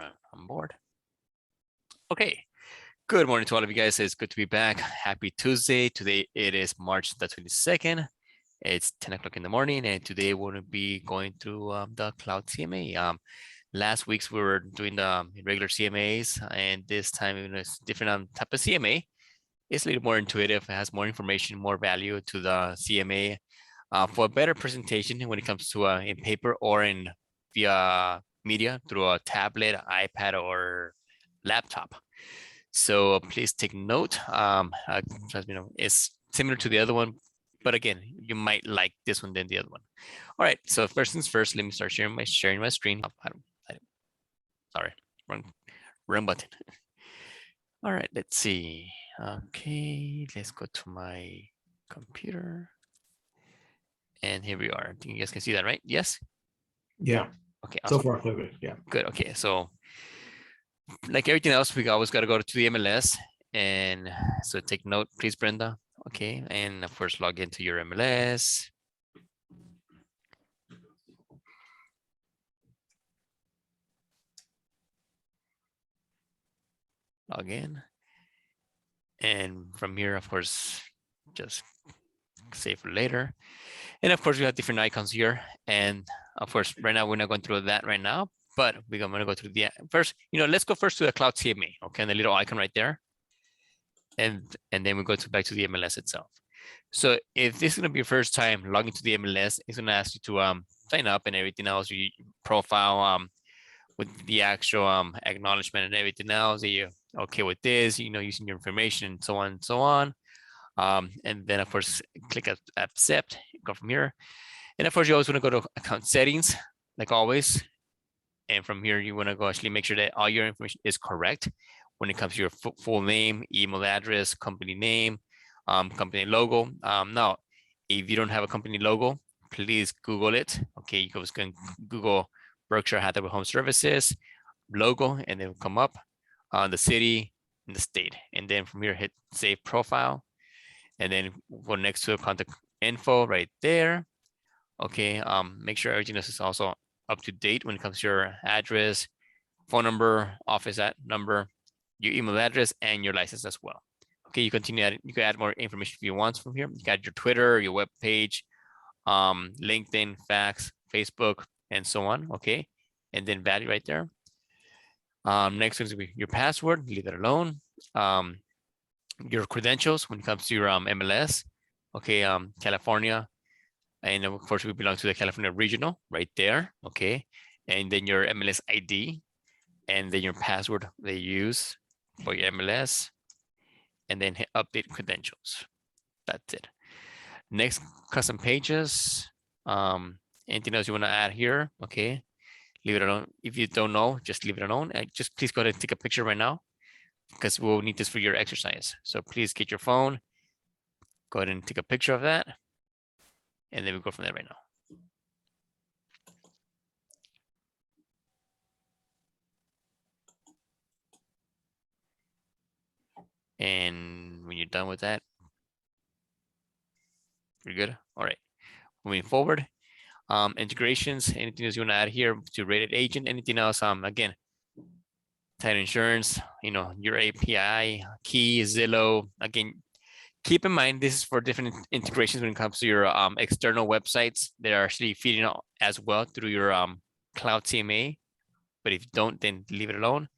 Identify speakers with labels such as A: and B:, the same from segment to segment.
A: on board. Okay. Good morning to all of you guys. It's good to be back. Happy Tuesday. Today it is March the 22nd. It's 10 o'clock in the morning, and today we're going to be going through the Cloud CMA. Last week's we were doing the regular CMAs, and this time it's different type of CMA. It's a little more intuitive. It has more information, more value to the CMA for a better presentation when it comes to in paper or in via media through a tablet, iPad, or laptop. So please take note. It's similar to the other one, but again, you might like this one than the other one. All right. So first things first, let me start sharing my screen. Sorry, wrong button. All right. Let's see. Okay, let's go to my computer, and here we are. I think you guys can see that, right? Yes.
B: Yeah.
A: Okay. Awesome.
B: So far, so good. Yeah.
A: Good. Okay. So, like everything else, we always got to go to the MLS, and so take note, please, Brenda. Okay, and of course, log into your MLS. Log in, and from here, of course, just save for later. And of course, we have different icons here, and of course, right now we're not going through that right now, but we're going to go through the first. Let's go first to the Cloud CMA. Okay, and the little icon right there. And then we go back to the MLS itself. So if this is going to be your first time logging to the MLS, it's going to ask you to sign up and everything else, your profile with the actual acknowledgement and everything else. That you're okay with this, using your information and so on and so on. And then of course, click accept, go from here. And of course, you always want to go to account settings, like always. And from here, you want to go actually make sure that all your information is correct when it comes to your full name, email address, company name, company logo. Now, if you don't have a company logo, please Google it. Okay, you can Google Berkshire Hathaway Home Services logo, and it will come up the city and the state. And then from here, hit save profile, and then go next to the contact info right there. Okay, make sure everything is also up to date when it comes to your address, phone number, office number, your email address, and your license as well. Okay, you continue adding, you can add more information if you want from here. You got your Twitter, your web page, LinkedIn, fax, Facebook, and so on. Okay, and then value right there. Next is your password, leave it alone. Your credentials when it comes to your MLS. Okay, California, and of course we belong to the California Regional right there. Okay, and then your MLS ID, and then your password they use for your MLS, and then hit update credentials. That's it. Next, custom pages. Anything else you want to add here? Okay, leave it alone. If you don't know, just leave it alone. Just please go ahead and take a picture right now, because we'll need this for your exercise. So please get your phone, go ahead and take a picture of that, and then we go from there right now. And when you're done with that, you're good. All right, moving forward. Integrations, anything else you want to add here to rated agent, anything else? Again, title insurance, your API key, Zillow. Again, keep in mind, this is for different integrations when it comes to your external websites. They're actually feeding out as well through your Cloud CMA. But if you don't, then leave it alone.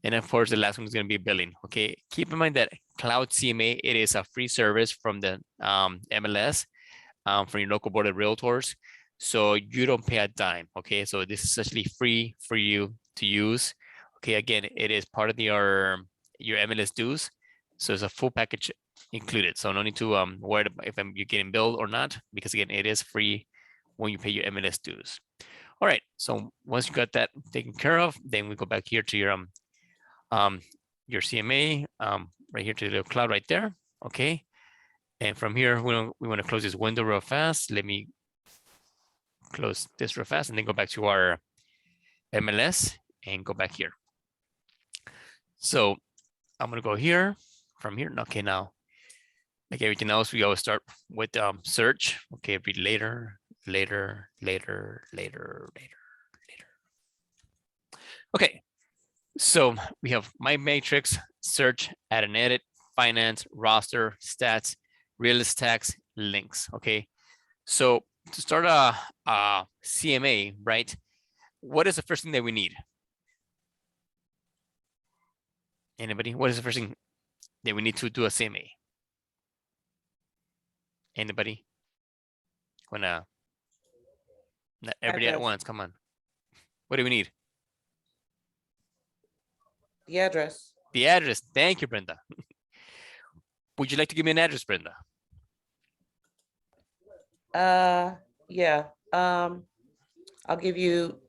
A: And of course, the last one is going to be billing. Okay, keep in mind that Cloud CMA, it is a free service from the MLS, from your local board of realtors. So you don't pay a dime. Okay, so this is actually free for you to use. Okay, again, it is part of your MLS dues. So it's a full package included. So no need to worry about if you're getting billed or not, because again, it is free when you pay your MLS dues. All right, so once you got that taken care of, then we go back here to your CMA, right here to the cloud right there. Okay, and from here we want to close this window real fast. Let me close this real fast and then go back to our MLS and go back here. So I'm gonna go here from here. Okay, now like everything else, we always start with search. Okay, read later. Okay, So we have my matrix, search, add and edit, finance, roster, stats, real estate tax, links. Okay. So to start a CMA, right? What is the first thing that we need? Anybody? What is the first thing that we need to do a CMA? Anybody? Wanna? Not everybody at
B: Address.
A: once. Come on. What do we need?
B: The address.
A: The address. Thank you, Brenda. Would you like to give me an address, Brenda?
B: Yeah. I'll give you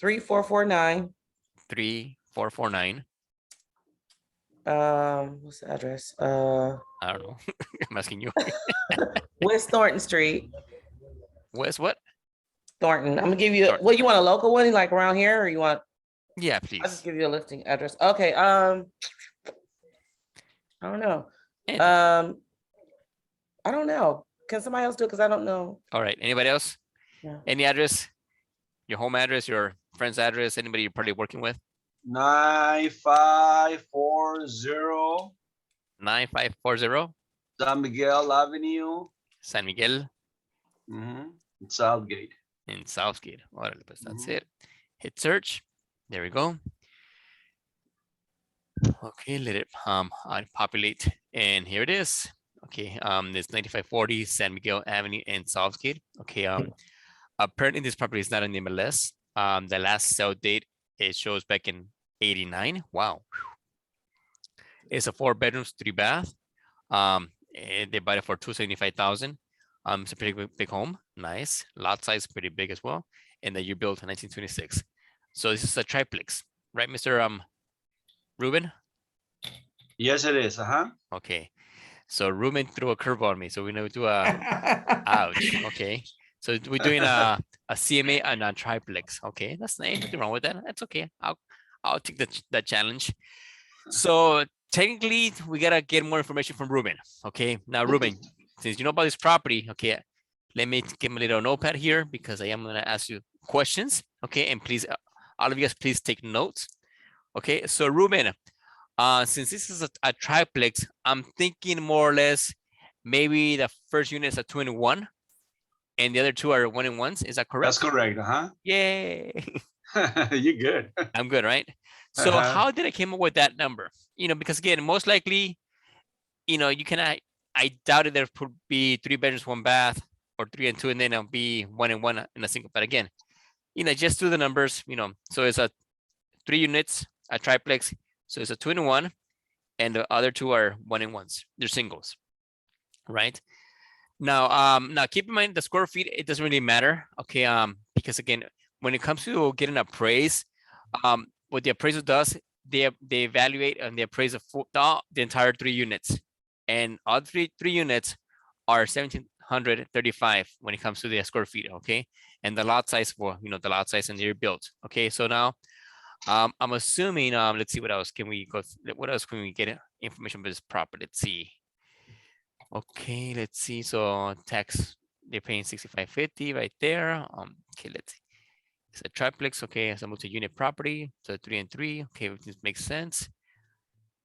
B: 3449.
A: 3449.
B: What's the address?
A: I don't know. I'm asking you.
B: West Thornton Street.
A: West what?
B: Thornton. I'm gonna give you.
A: Thornton.
B: What you want, a local one, like around here, or you want?
A: Yeah,
B: I'll just
A: please.
B: give you a listing address. Okay. I don't know.
A: And,
B: I don't know. Can somebody else do it? Because I don't know.
A: all right. Anybody else?
B: Yeah.
A: Any address? Your home address, your friend's address, anybody you're probably working with?
C: 9540
A: 9540
C: San Miguel Avenue,
A: San Miguel
C: Southgate.
A: in Southgate. Órale, pues that's
C: Mhm.
A: it. Hit search. There we go. Okay, let it populate, and here it is. Okay, it's 9540 San Miguel Avenue in Southgate. Okay, apparently this property is not in the MLS. The last sale date it shows back in 89. Wow. It's a 4 bedrooms, 3 bath. They bought it for 275,000. It's a pretty big home. Nice. Lot size pretty big as well. And that you built in 1926. So this is a triplex, right, Mr. Ruben?
C: Yes, it is.
A: Okay. So Ruben threw a curve on me. So we're gonna do a ouch. Okay. So we're doing a CMA and a triplex. Okay, that's nice. Nothing wrong with that. That's okay. I'll take that challenge. So technically, we gotta get more information from Ruben. Okay. Now, Ruben, since you know about this property, okay, let me give him a little notepad here because I am gonna ask you questions. Okay, and please, all of you guys, please take notes. Okay. So Ruben, since this is a triplex, I'm thinking more or less maybe the first unit is a 2-in-1 and the other two are 1-in-1s. Is that correct?
C: That's correct.
A: Yay.
C: You're good.
A: I'm good, right? So how did I came up with that number? You know, because again, most likely, you know, you cannot, I doubted there could be 3 bedrooms, 1 bath, or 3 and 2, and then it'll be 1-in-1 in a single. But again, you know, just do the numbers, you know. So it's a 3 units, a triplex. So it's a 2-in-1, and the other 2 are 1-in-1s. They're singles, right? Now, now keep in mind the square feet, it doesn't really matter. Okay, because again, when it comes to getting appraised, what the appraisal does, they evaluate and they appraise the entire 3 units, and all three units are 1,735 when it comes to the square feet. Okay, and the lot size for, you know, the lot size and the year built. Okay, so now I'm assuming, let's see, what else can we go, what else can we get information about this property? Let's see. Okay, let's see. So tax, they're paying 6550 right there. Okay, let's see. It's a triplex. Okay, it's a multi-unit property. So 3 and 3. Okay, this makes sense.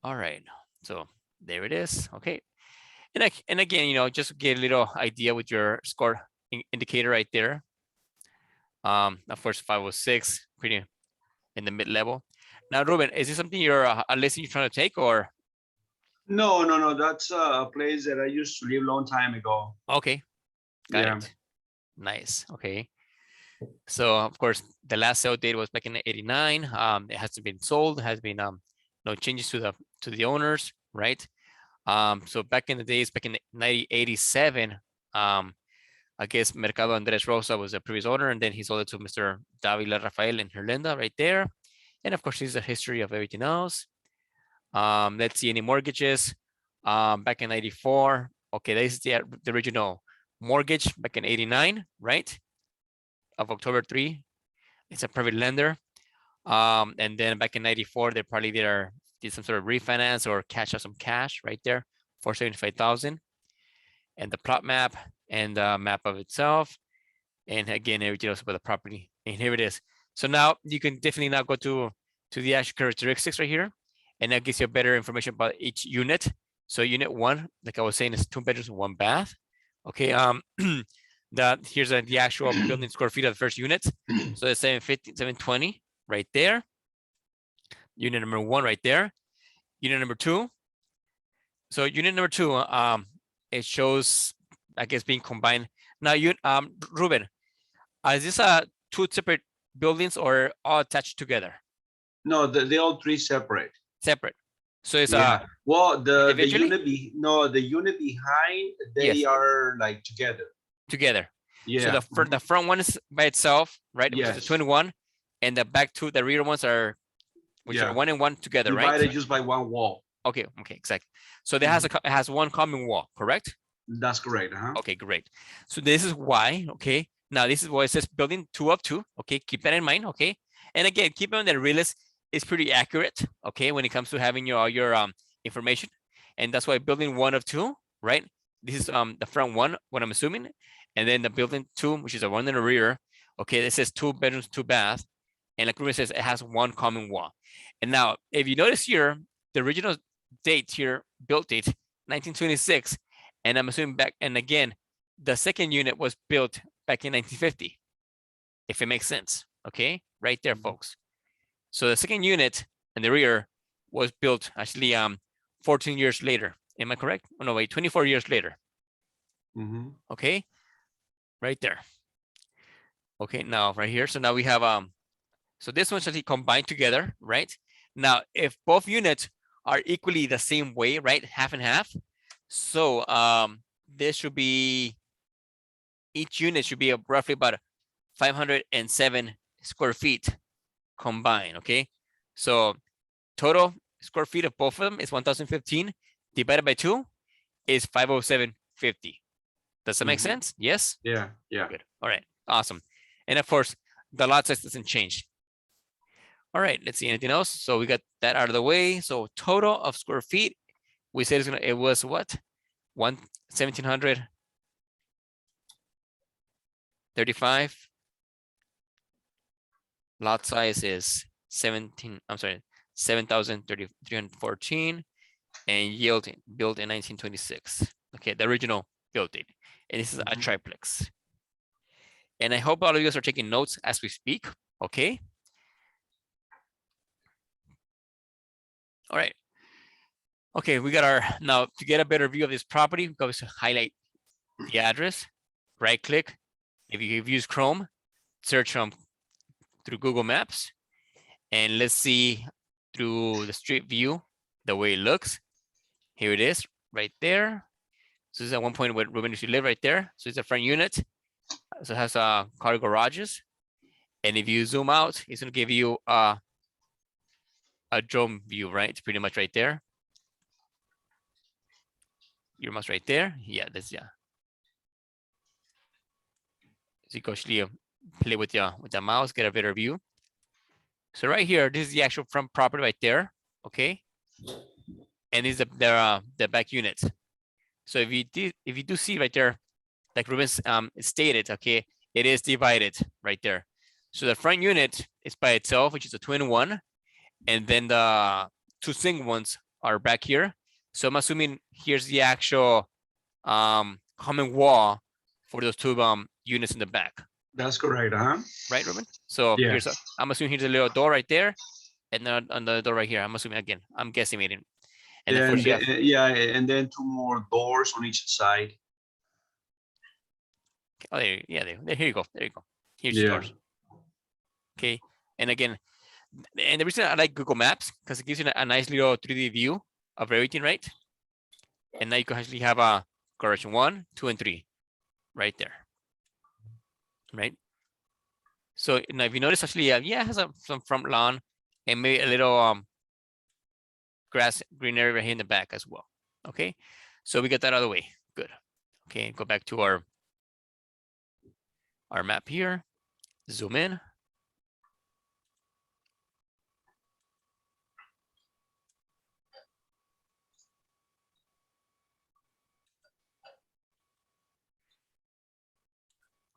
A: All right. So there it is. Okay. And again, you know, just get a little idea with your score indicator right there. Of course, 506, pretty in the mid-level. Now, Ruben, is this something you're a lesson you're trying to take, or?
C: No. That's a place that I used to live a long time ago.
A: Okay, got it. Nice. Okay. So of course, the last sale date was back in 89. It hasn't been sold. Has been no changes to the owners, right? So back in the days, back in 1987, I guess Mercado Andres Rosa was the previous owner, and then he sold it to Mr. Davila Rafael and Herlinda right there. And of course, this is the history of everything else. Let's see any mortgages. Back in 94. Okay, this is the original mortgage back in 89, right? Of October 3. It's a private lender. And then back in 94, they probably did some sort of refinance or cash out some cash right there for 75,000. And the plot map and the map of itself. And again, everything else about the property. And here it is. So now you can definitely now go to to the actual characteristics right here. And that gives you better information about each unit. So unit 1, like I was saying, is 2 bedrooms, 1 bath. Okay, here's the actual building square feet of the first unit. So it's 750, 720 right there. Unit number 1 right there. Unit number 2. So unit number 2, it shows, I guess, being combined. Now, Ruben, is this 2 separate buildings or all attached together?
C: No, they all three separate.
A: Separate. So it's
C: Yeah. Well, the
A: individually?
C: unit the unit behind, they
A: Yes.
C: are like together.
A: Together.
C: Yeah.
A: So the front one is by itself, right? Which is
C: Yes.
A: the twin one, and the back two, the rear ones are, which
C: Yeah.
A: are 1 and 1 together,
C: Divided
A: right?
C: just by one wall.
A: Okay, exactly. So it has one common wall, correct?
C: That's correct.
A: Okay, great. So this is why, okay. Now this is why it says building 2 of 2. Okay, keep that in mind. Okay, and again, keep in mind that realist is pretty accurate. Okay, when it comes to having your information, and that's why building 1 of 2, right? This is the front one, what I'm assuming, and then the building 2, which is the one in the rear. Okay, this says 2 bedrooms, 2 baths, and like Ruben says, it has one common wall. And now, if you notice here, the original date here, built date, 1926, and I'm assuming back, and again, the second unit was built back in 1950, if it makes sense. Okay, right there, folks. So the second unit in the rear was built actually 14 years later. Am I correct? Oh, no, wait, 24 years later. Okay, right there. Okay, now right here. So now we have so this one's actually combined together, right? Now, if both units are equally the same way, right, half and half, so this should be, each unit should be roughly about 507 square feet combined. Okay, so total square feet of both of them is 1015 divided by 2 is 507.50. Does that make sense? Yes.
C: Yeah.
A: Good. All right, awesome. And of course, the lot size doesn't change. All right, let's see, anything else? So we got that out of the way. So total of square feet, we said it was what? 1,735. Lot size is 7,314, and yield built in 1926. Okay, the original build date. And this is a triplex. And I hope all of you guys are taking notes as we speak. Okay. All right. Okay, we got our, now to get a better view of this property, we go to highlight the address, right click. If you've used Chrome, search through Google Maps, and let's see through the street view the way it looks. Here it is, right there. So this is at one point where Ruben used to live right there. So it's a front unit. So it has car garages. And if you zoom out, it's gonna give you a drone view, right? It's pretty much right there. Your mouse right there. Yeah, that's, yeah. So you can actually play with the mouse, get a better view. So right here, this is the actual front property right there. Okay. And this is the back unit. So if you do see right there, like Ruben stated, okay, it is divided right there. So the front unit is by itself, which is a twin one, and then the 2 single ones are back here. So I'm assuming here's the actual common wall for those 2 units in the back.
C: That's correct,
A: Right, Ruben? So
C: Yeah.
A: I'm assuming here's a little door right there, and then on the door right here. I'm assuming, again, I'm guessing it. And then first
C: and then 2 more doors on each side.
A: Oh, there, here you go. There you go. Here's
C: Yeah.
A: yours. Okay, and again, and the reason I like Google Maps, because it gives you a nice little 3D view of everything, right? And now you can actually have a garage 1, 2, and 3 right there, right? So now if you notice, actually, yeah, it has some front lawn and maybe a little grass, green area right here in the back as well. Okay, so we get that out of the way. Good. Okay, go back to our map here. Zoom in.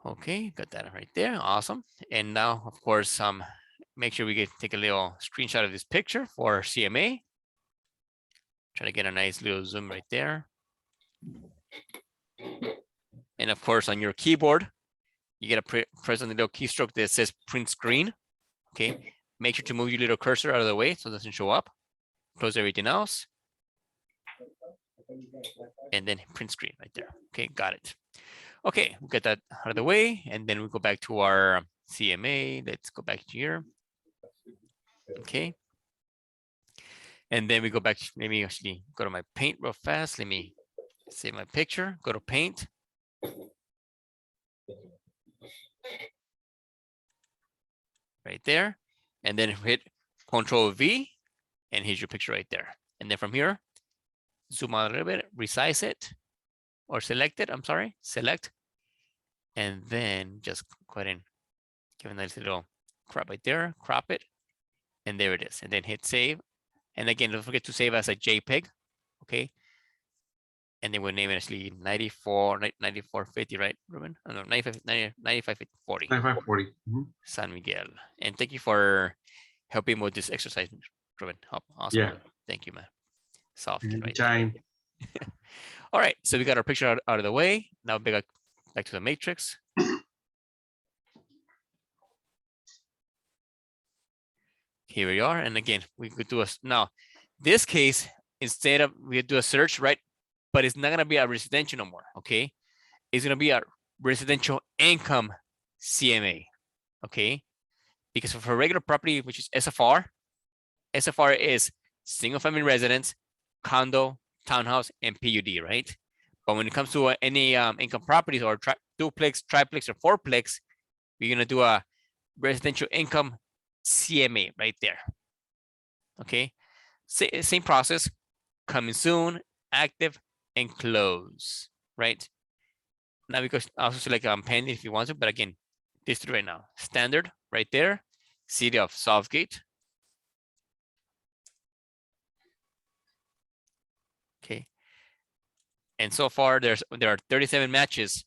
A: Okay, got that right there. Awesome. And now, of course, make sure we take a little screenshot of this picture for CMA. Try to get a nice little zoom right there. And of course, on your keyboard, you get to press on the little keystroke that says print screen. Okay. Make sure to move your little cursor out of the way so it doesn't show up. Close everything else. And then print screen right there. Okay, got it. Okay, we'll get that out of the way. And then we go back to our CMA. Let's go back to here. Okay. And then we go back, let me actually go to my paint real fast. Let me save my picture, go to paint. Right there. And then hit Control V and here's your picture right there. And then from here, zoom out a little bit, resize it or select it. I'm sorry, select. And then just go ahead and give a nice little crop right there, crop it. And there it is. And then hit save. And again, don't forget to save as a JPEG. Okay. And then we'll name it actually 9450, right, Ruben? Oh, no, 9540.
C: 9540.
A: San Miguel. And thank you for helping with this exercise, Ruben. Awesome.
C: Yeah.
A: Thank you, man. Soft. Right
C: Anytime.
A: All right. So we got our picture out of the way. Now back to the matrix. Here we are. And again, we could do now this case, instead of we do a search, right? But it's not going to be a residential no more. Okay. It's going to be a residential income CMA. Okay. Because for regular property, which is SFR is single family residence, condo, townhouse, and PUD, right? But when it comes to any income properties or duplex, triplex, or fourplex, we're going to do a residential income CMA right there. Okay. Same process, coming soon, active, and close, right? Now we can also select pending if you want to, but again, this three right now. Standard right there, city of Southgate. Okay. And so far there are 37 matches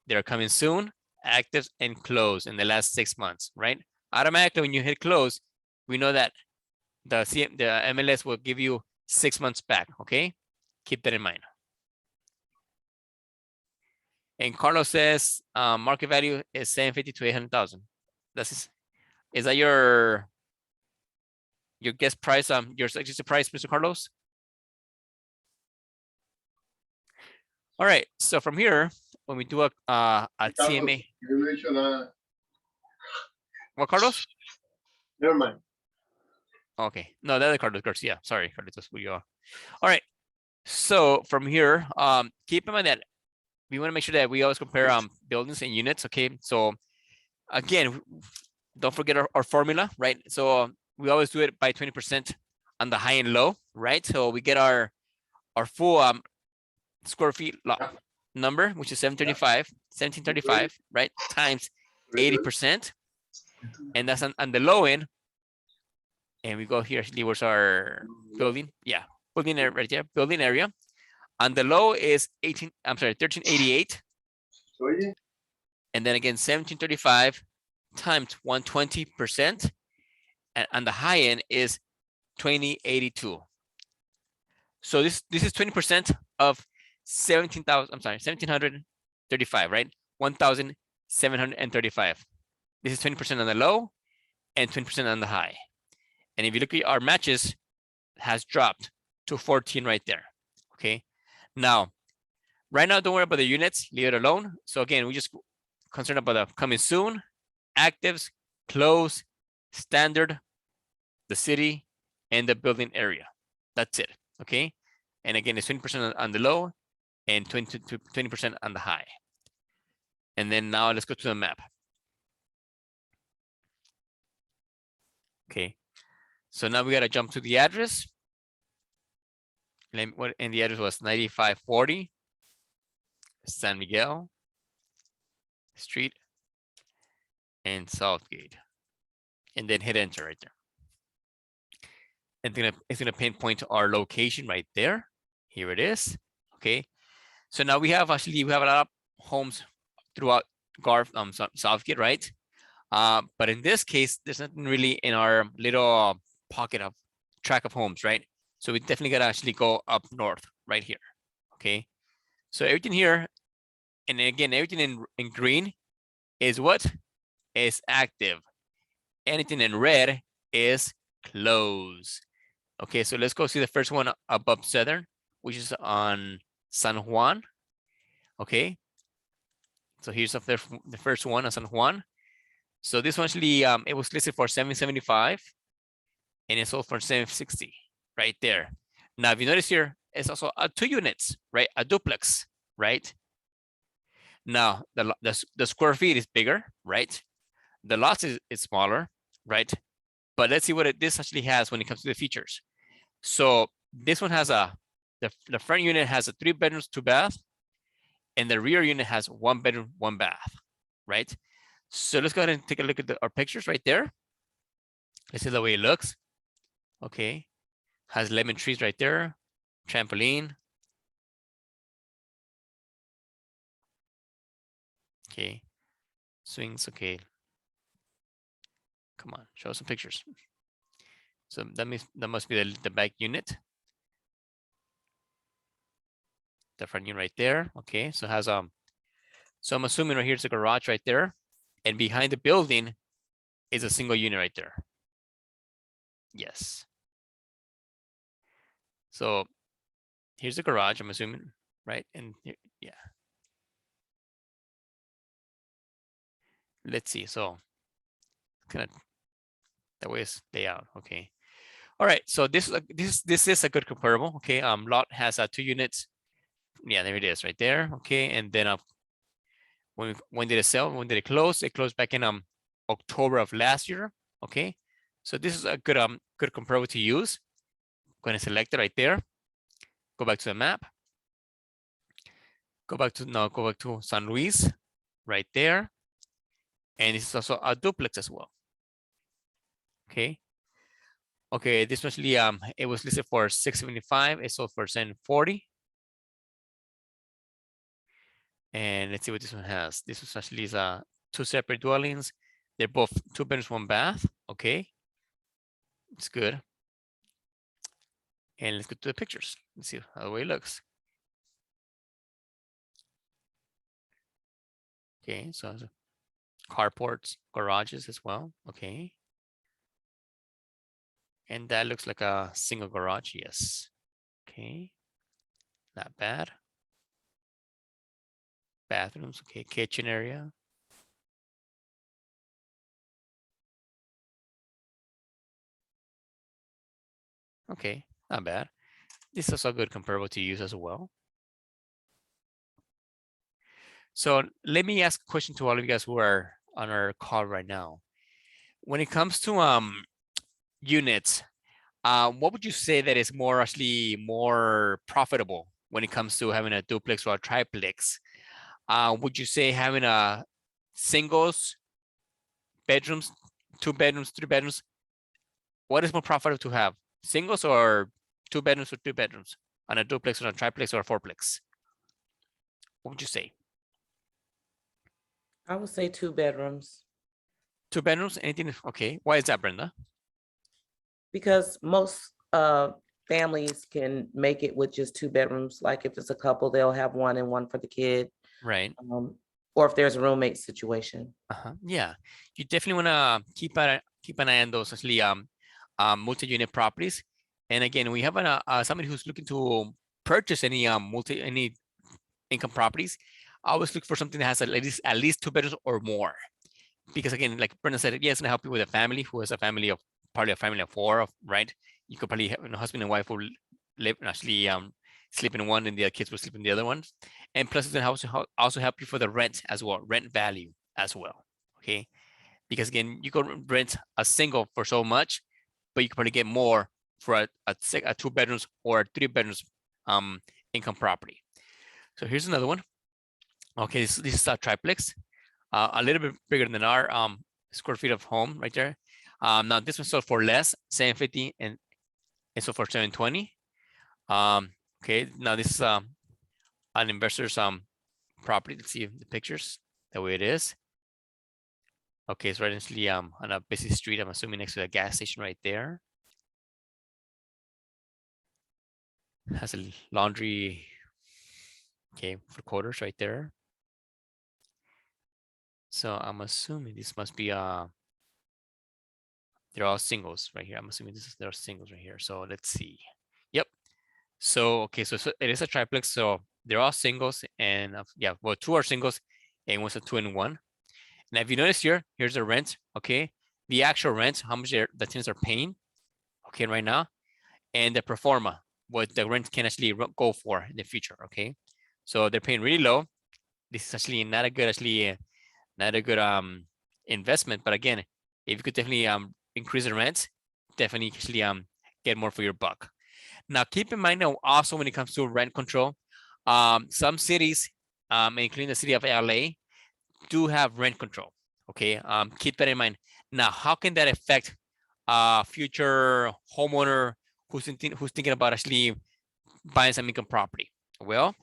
A: that are coming soon, active, and close in the last 6 months, right? Automatically when you hit close, we know that the MLS will give you 6 months back, okay? Keep that in mind. And Carlos says market value is 750 to 800,000. Is that your guess price? Your suggested price, Mr. Carlos? All right. So from here, when we do a CMA, what, Carlos?
C: Never mind.
A: Okay. No, that's Carlos Garcia. Sorry, Carlos, that's who you are. All right. So from here, keep in mind that we want to make sure that we always compare buildings and units. Okay. So again, don't forget our formula, right? So we always do it by 20% on the high and low, right? So we get our full square feet number, which is 1735, right? Times 80. And that's on the low end. And we go here, actually, where's our building? Yeah, building area right there, building area. On the low is 1388. And then again, 1735 times 120%. And on the high end is 2082. So this is 20% of 1735, right? 1,735. This is 20% on the low and 20% on the high. And if you look at our matches, has dropped to 14 right there. Okay. Now, right now, don't worry about the units, leave it alone. So again, we just concerned about the coming soon, actives, close, standard, the city, and the building area. That's it. Okay. And again, it's 20% on the low and 20% on the high. And then now let's go to the map. Okay. So now we got to jump to the address. And the address was 9540 San Miguel Street and Southgate. And then hit enter right there. And it's gonna pinpoint our location right there. Here it is. Okay. So now we have a lot of homes throughout Southgate, right? But in this case, there's nothing really in our little pocket of track of homes, right? So we definitely gotta actually go up north right here. Okay. So everything here, and again, everything in green is what? Is active. Anything in red is closed. Okay, so let's go see the first one above Southern, which is on San Juan. Okay. So here's the first one on San Juan. So this one actually, it was listed for 775 and it's sold for 760 right there. Now, if you notice here, it's also 2 units, right? A duplex, right? Now, the square feet is bigger, right? The lot is smaller, right? But let's see what this actually has when it comes to the features. So this one has the front unit has a 3 bedrooms, 2 bath, and the rear unit has 1 bedroom, 1 bath, right? So let's go ahead and take a look at our pictures right there. This is the way it looks. Okay, has lemon trees right there, trampoline. Okay, swings. Okay, come on, show some pictures. So that means that must be the back unit. The front unit right there. Okay, so it has so I'm assuming right here's a garage right there, and behind the building is a single unit right there. Yes. So here's the garage, I'm assuming, right? And here, yeah. Let's see. So kind of that way it's layout. Okay. All right. So this is a good comparable. Okay. Lot has 2 units. Yeah, there it is right there. Okay. And then when did it sell? When did it close? It closed back in October of last year. Okay. So this is a good comparable to use. I'm going to select it right there. Go back to the map. Go back to San Luis right there. And this is also a duplex as well. Okay. Okay, this actually it was listed for 675. It sold for 740. And let's see what this one has. This was actually 2 separate dwellings. They're both 2 bedrooms, 1 bath. Okay, it's good. And let's go to the pictures. Let's see how the way it looks. Okay, so carports, garages as well. Okay. And that looks like a single garage. Yes. Okay. Not bad. Bathrooms. Okay. Kitchen area. Okay. Not bad. This is also a good comparable to use as well. So let me ask a question to all of you guys who are on our call right now. When it comes to units, what would you say that is actually more profitable when it comes to having a duplex or a triplex? Would you say having a singles, bedrooms, 2 bedrooms, 3 bedrooms? What is more profitable to have? Singles or 2 bedrooms or 3 bedrooms on a duplex or a triplex or a fourplex? What would you say?
B: I would say 2 bedrooms
A: 2 bedrooms, anything? Okay. Why is that, Brenda?
B: because most families can make it with just 2 bedrooms. Like if it's a couple, they'll have one and one for the kid.
A: Right.
B: Or if there's a roommate situation.
A: Yeah, you definitely want to keep an eye on those actually multi-unit properties. And again, we have somebody who's looking to purchase any any income properties. I always look for something that has at least 2 bedrooms or more, because again, like Brenda said, yeah, it's gonna help you with a family who has a family of probably a family of 4, right? You could probably have a husband and wife who live actually sleep in one and the kids will sleep in the other one. And plus it's gonna also help you for the rent as well, rent value as well. Okay, because again, you could rent a single for so much, but you could probably get more for a 2 bedrooms or a 3 bedrooms income property. So here's another one. Okay, this is a triplex, a little bit bigger than our square feet of home right there. Now this one sold for less, 750, and it sold for 720. Okay, now this is an investor's property. Let's see the pictures the way it is. Okay, it's right actually on a busy street. I'm assuming next to the gas station right there. Has a laundry, okay, for quarters right there. So I'm assuming this must be they're all singles right here. I'm assuming they're singles right here. So let's see. Yep. So okay, so it is a triplex. So they're all singles, and yeah, well, 2 are singles, and one's a 2-in-1. Now, if you notice here, here's the rent. Okay, the actual rent, how much the tenants are paying. Okay, right now, and the pro forma, what the rent can actually go for in the future. Okay, so they're paying really low. This is actually not a good investment. But again, if you could definitely increase the rent, definitely actually get more for your buck. Now, keep in mind now also when it comes to rent control, some cities, including the city of LA, do have rent control. Okay, keep that in mind. Now, how can that affect future homeowner who's thinking about actually buying some income property? Well,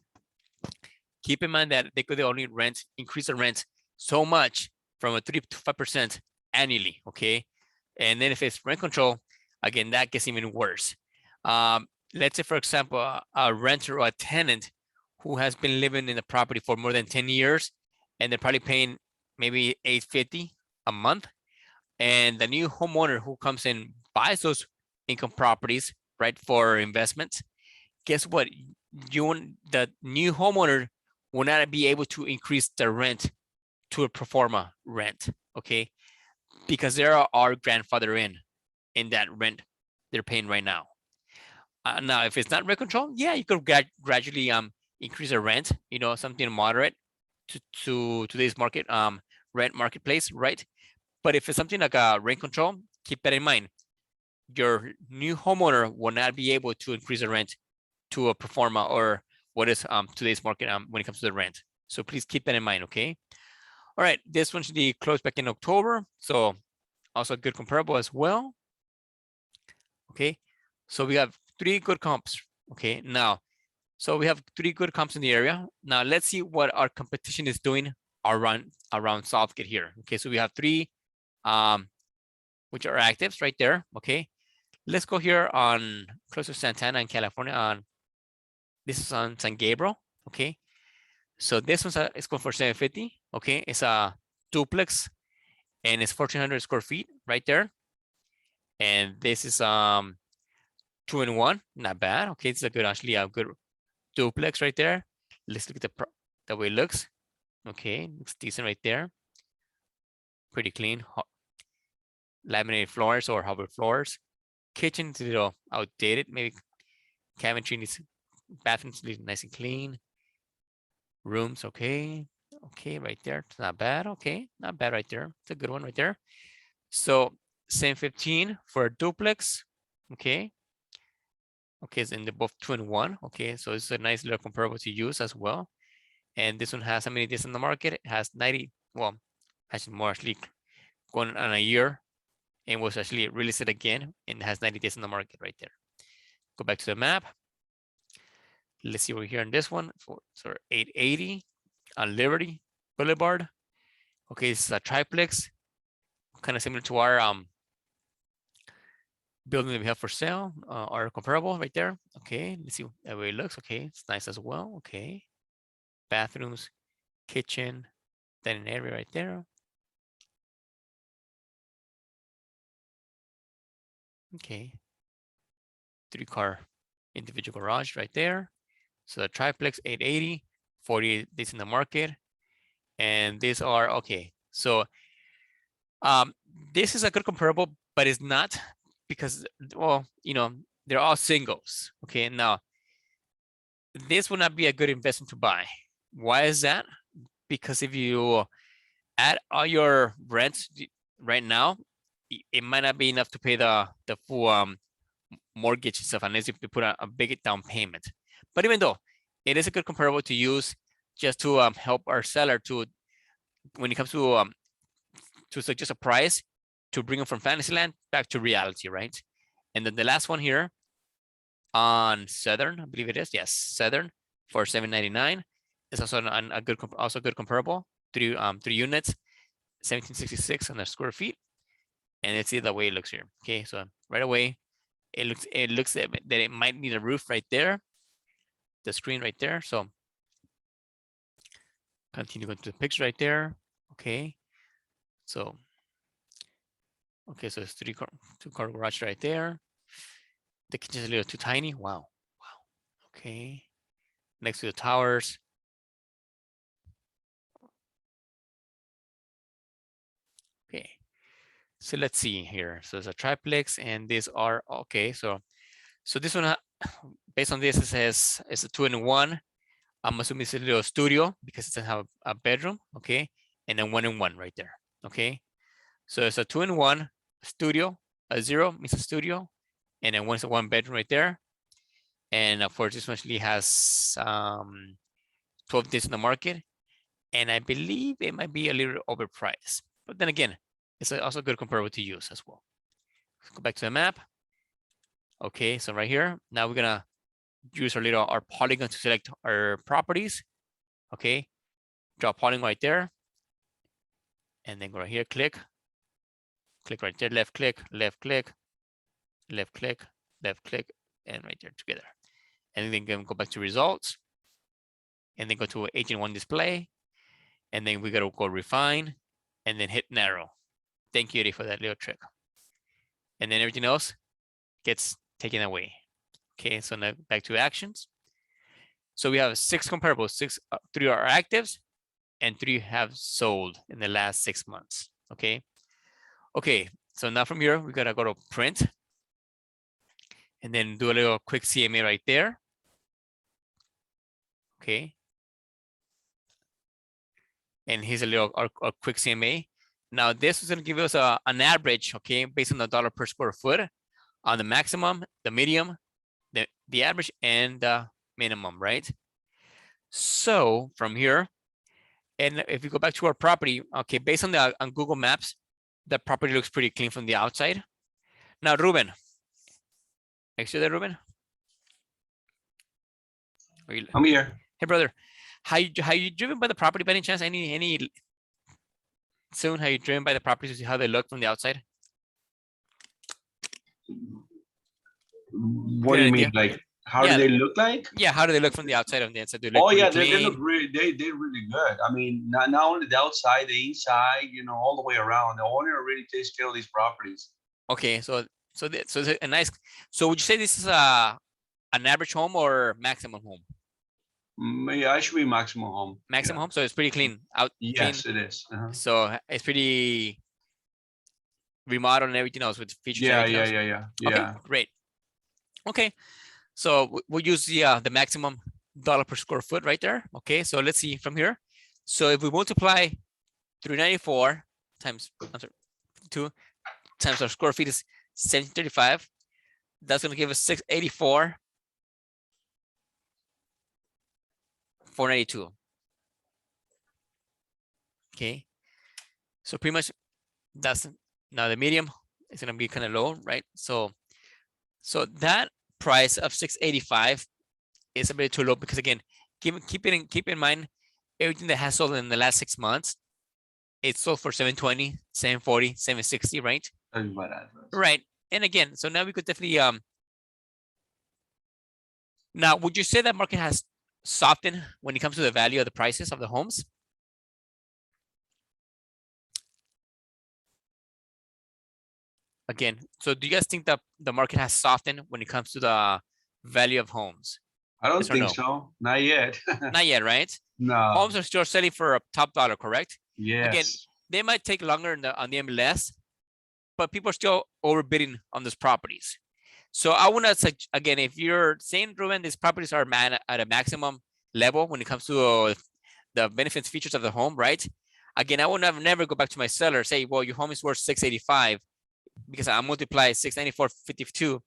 A: keep in mind that they could only increase the rent so much from a 3 to 5% annually. Okay, and then if it's rent control, again, that gets even worse. Let's say, for example, a renter or a tenant who has been living in the property for more than 10 years, and they're probably paying maybe $850 a month. And the new homeowner who comes in buys those income properties, right, for investments. Guess what? The new homeowner will not be able to increase the rent to a pro forma rent, okay? Because they are grandfather in that rent they're paying right now. Now, if it's not rent control, yeah, you could gradually increase the rent, something moderate to today's market rent marketplace, right? But if it's something like a rent control, keep that in mind. Your new homeowner will not be able to increase the rent to a pro forma or what is today's market when it comes to the rent. So please keep that in mind, okay? All right, this one should be closed back in October. So also a good comparable as well. Okay, so we have 3 good comps. Okay, now, so we have 3 good comps in the area. Now let's see what our competition is doing around Southgate here. Okay, so we have 3 which are actives right there. Okay, let's go here on close to Santana in California. This is on San Gabriel. Okay, so this one's is going for 750. Okay, it's a duplex and it's 1,400 square feet right there. And this is 2-in-1, not bad. Okay, it's a good, actually a good duplex right there. Let's look at the way it looks. Okay, looks decent right there. Pretty clean. Laminated floors or hardwood floors. Kitchen's a little outdated. Maybe cabinetry needs, bathrooms nice and clean. Rooms, okay. Okay, right there. It's not bad. Okay, not bad right there. It's a good one right there. So same 15 for a duplex. Okay. Okay, it's in the both 2-in-1. Okay, so it's a nice little comparable to use as well. And this one has how many days on the market? It has 90, well, actually more actually going on a year and was actually relisted again and has 90 days on the market right there. Go back to the map. Let's see, we're here on this one for 880 on Liberty Boulevard. Okay, this is a triplex, kind of similar to our building that we have for sale, or comparable right there. Okay, let's see the way it looks. Okay, it's nice as well. Okay, bathrooms, kitchen, dining area right there. Okay, 3-car individual garage right there. So the triplex 880, 48 days in the market, and these are okay. So this is a good comparable, but it's not because, well, they're all singles. Okay, now this would not be a good investment to buy. Why is that? Because if you add all your rents right now, it might not be enough to pay the full mortgage stuff unless you put a big down payment. But even though it is a good comparable to use just to help our seller to, when it comes to suggest a price, to bring them from Fantasyland back to reality, right? And then the last one here on Southern, I believe it is, yes, Southern for $799 is also a good comparable. 3 units. 1766 on the square feet. And let's see the way it looks here. Okay, so right away, it looks that it might need a roof right there, the screen right there. So continue going to the picture right there. Okay, so so it's two-car garage right there. The kitchen's a little too tiny. Wow. Okay, next to the towers. Okay, so let's see here. So it's a triplex, and these are okay. So this one, based on this, it says it's a 2-in-1. I'm assuming it's a little studio because it doesn't have a bedroom. Okay, and then 1-in-1 right there. Okay, so it's a 2-in-1 studio. A 0 means a studio, and then one's a 1 bedroom right there. And of course, this one actually has 12 days in the market, and I believe it might be a little overpriced. But then again, it's also good comparable to use as well. Let's go back to the map. Okay, so right here, now we're gonna use our polygon to select our properties. Okay, draw a polygon right there, and then go right here, click right there, left click, left click, left click, left click, and right there together. And then go back to results, and then go to agent 1 display, and then we gotta go refine, and then hit narrow. Thank you, Eddie, for that little trick. And then everything else gets taken away. Okay, so now back to actions. So we have 6 comparables, 3 are actives, and 3 have sold in the last 6 months. Okay. Okay, so now from here, we gotta go to print, and then do a little quick CMA right there. Okay. And here's a little our quick CMA. Now this is gonna give us an average, okay, based on the dollar per square foot on the maximum, the medium, the average, and the minimum, right? So from here, and if we go back to our property, okay, based on on Google Maps, the property looks pretty clean from the outside. Now, Ruben, are you still there, Ruben?
C: I'm here.
A: Hey, brother, how you driven by the property by any chance? Any soon? How you driven by the properties to see how they look from the outside?
C: What do you mean? Like, how do they look like?
A: Yeah, how do they look from the outside of the inside? Do they
C: Oh
A: look
C: yeah,
A: really
C: they look
A: clean?
C: really they're really good. I mean, not only the outside, the inside, you know, all the way around. The owner really takes care of these properties.
A: Okay, so it's a nice. So would you say this is an average home or maximum home?
C: Yeah, I should be maximum home.
A: Maximum home, so it's pretty clean out.
C: Yes,
A: clean.
C: it is.
A: So it's pretty remodeled and everything else with features.
C: Yeah,
A: and everything
C: yeah,
A: else.
C: yeah, yeah.
A: Okay, great. Okay, so we'll use the maximum dollar per square foot right there. Okay, so let's see from here. So if we multiply 394 times 2 times our square feet is 1735, that's going to give us 684, 492. Okay, so pretty much that's now the medium is going to be kind of low, right? So that price of 685 is a bit too low because again, keep in mind everything that has sold in the last 6 months, it's sold for 720, 740, 760, right? Right. And again, so now we could definitely now would you say that market has softened when it comes to the value of the prices of the homes? Again, so do you guys think that the market has softened when it comes to the value of homes?
C: I don't think so. Not yet.
A: Not yet, right?
C: No.
A: Homes are still selling for a top dollar, correct?
C: Yes.
A: Again, they might take longer on the MLS, but people are still overbidding on those properties. So I want to say, again, if you're saying, Ruben, these properties are at a maximum level when it comes to the benefits features of the home, right? Again, I will never go back to my seller, say, well, your home is worth 685 because I multiply 694.52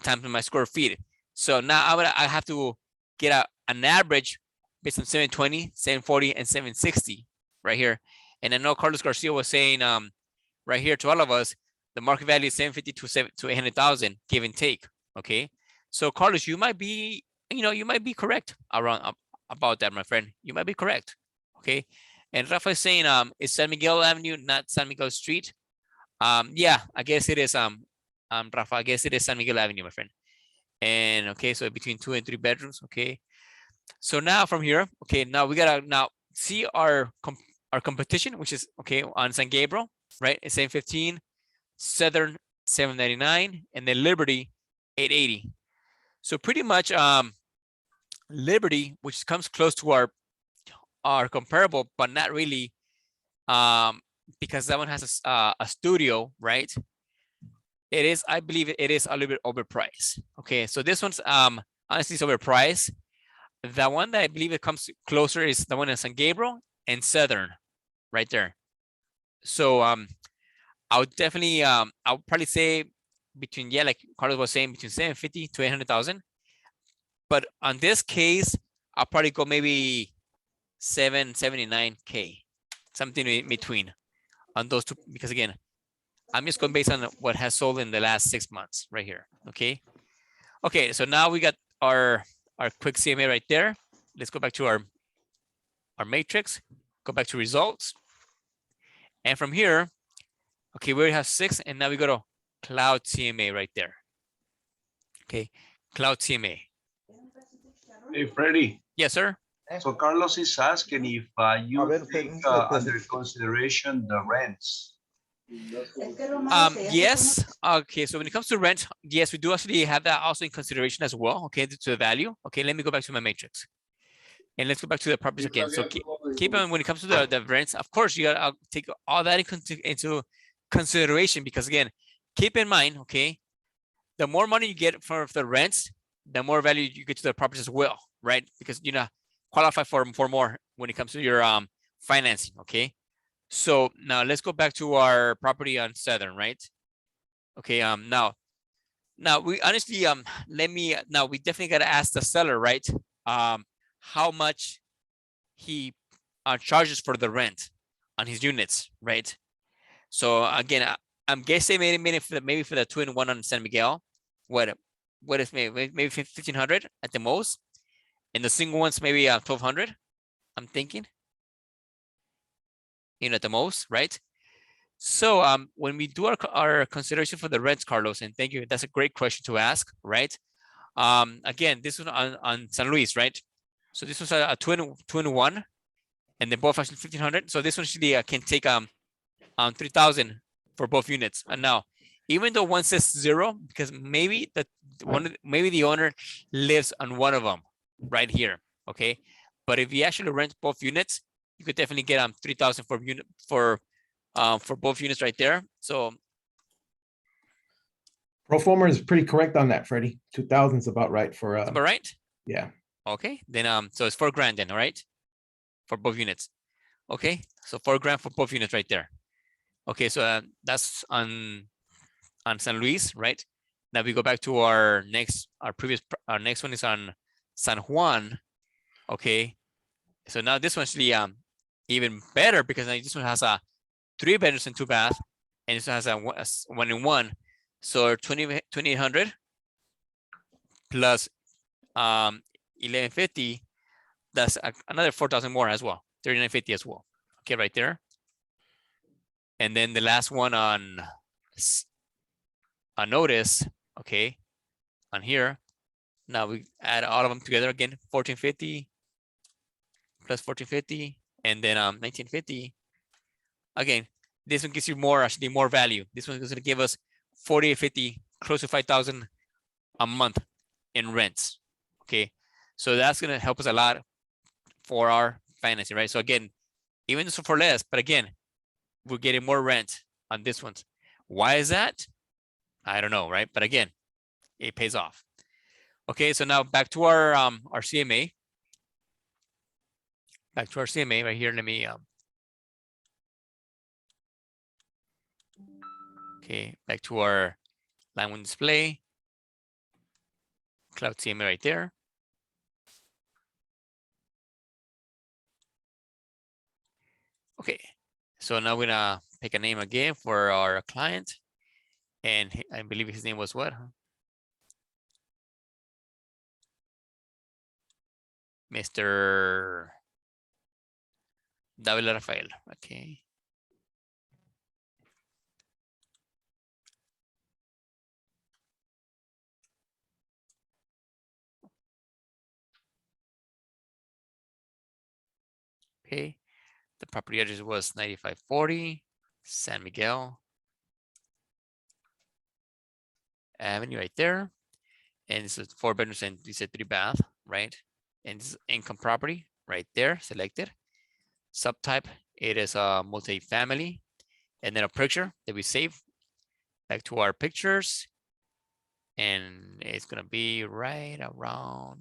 A: times my square feet. So now I have to get an average based on 720, 740, and 760 right here. And I know Carlos Garcia was saying right here to all of us, the market value is 750 to 800,000, give and take. Okay, so Carlos, you might be correct around about that, my friend. You might be correct. Okay, And Rafa is saying, is San Miguel Avenue not San Miguel Street? Yeah, I guess it is. Rafa, I guess it is San Miguel Avenue, my friend. And okay, so between 2 and 3 bedrooms. Okay. So now from here, okay, now we gotta now see our competition, which is okay on San Gabriel, right? It's 715, Southern 799, and then Liberty 880. So pretty much Liberty, which comes close to our comparable, but not really, because that one has a studio, right? It is, I believe it is a little bit overpriced. Okay, so this one's honestly it's overpriced. The one that I believe it comes closer is the one in San Gabriel and Southern, right there. So I would definitely I would probably say between, yeah, like Carlos was saying, between 750 to 800,000. But on this case, I'll probably go maybe 779K, something in between on those two, because again, I'm just going based on what has sold in the last 6 months right here. Okay. Okay. So now we got our quick CMA right there. Let's go back to our matrix, go back to results. And from here, okay, we already have 6, and now we go to cloud CMA right there. Okay. Cloud CMA.
C: Hey, Freddie.
A: Yes, sir.
C: So Carlos is asking if you take
D: permítame la
C: under
D: presentación.
C: consideration the rents.
A: Yes. Okay. So when it comes to rent, yes, we do actually have that also in consideration as well. Okay, to the value. Okay, let me go back to my matrix, and let's go back to the properties again. So keep in mind when it comes to the rents, of course, you gotta take all that into consideration, because again, keep in mind, okay, the more money you get for the rents, the more value you get to the properties as well, right? Because you know qualify for more when it comes to your financing. Okay. So now let's go back to our property on Southern, right? Okay. Now we honestly now we definitely got to ask the seller, right? How much he charges for the rent on his units, right? So again, I'm guessing maybe for the 2-in-1 on San Miguel, what is maybe 1,500 at the most, and the single ones maybe 1,200. I'm thinking, at the most, right? So when we do our consideration for the rents, Carlos, and thank you, that's a great question to ask, right? Again, this one on San Luis, right? So this was a 2-in-1, and they both actually 1,500. So this one actually can take 3,000 for both units. And now, even though one says 0, because maybe the owner lives on one of them right here, okay? But if you actually rent both units, you could definitely get 3,000 for both units right there. So
D: Pro forma is pretty correct on that, Freddie. 2,000 is about right for
A: am I right?
D: yeah.
A: Okay, then so it's $4,000 then, all right, for both units. Okay, so $4,000 for both units right there. Okay, so that's on San Luis, right? Now we go back to our next one is on San Juan. Okay, so now this one's actually even better, because now this one has a 3 bedrooms and 2 bath, and this one has a 1-in-1. So 2,800 plus 1,150, that's another 4,000 more as well, 3,950 as well. Okay, right there. And then the last one on notice, okay, on here. Now we add all of them together again, 1,450 plus 1,450, and then 1,950. Again, this one gives you actually more value. This one is going to give us 4,850, close to 5,000 a month in rents. Okay, so that's going to help us a lot for our financing, right? So again, even for less, but again, we're getting more rent on this one. Why is that? I don't know, right? But again, it pays off. Okay, so now back to our CMA. Back to our CMA right here. Let me okay, back to our line one display. Cloud CMA right there. Okay, so now we're gonna pick a name again for our client, and I believe his name was what? Mr. David Rafael. Okay. Okay. The property address was 9540 San Miguel Avenue right there. And this is 4 bedrooms and this is 3 bath, right? And this is income property right there, selected. Subtype, it is a multi-family. And then a picture that we save back to our pictures. And it's gonna be right around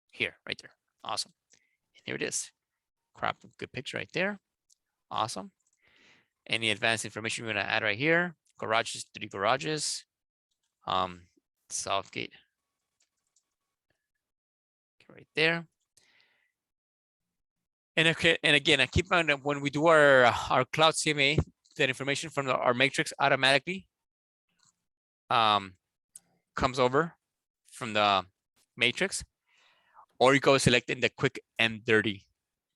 A: here, right there. Awesome. And here it is. Crop, good picture right there. Awesome. Any advanced information we're gonna add right here? Garages, 3 garages. Southgate. Okay, right there. And okay, and again, I keep in mind that when we do our cloud CMA, that information from our matrix automatically comes over from the matrix, or you go select in the quick M30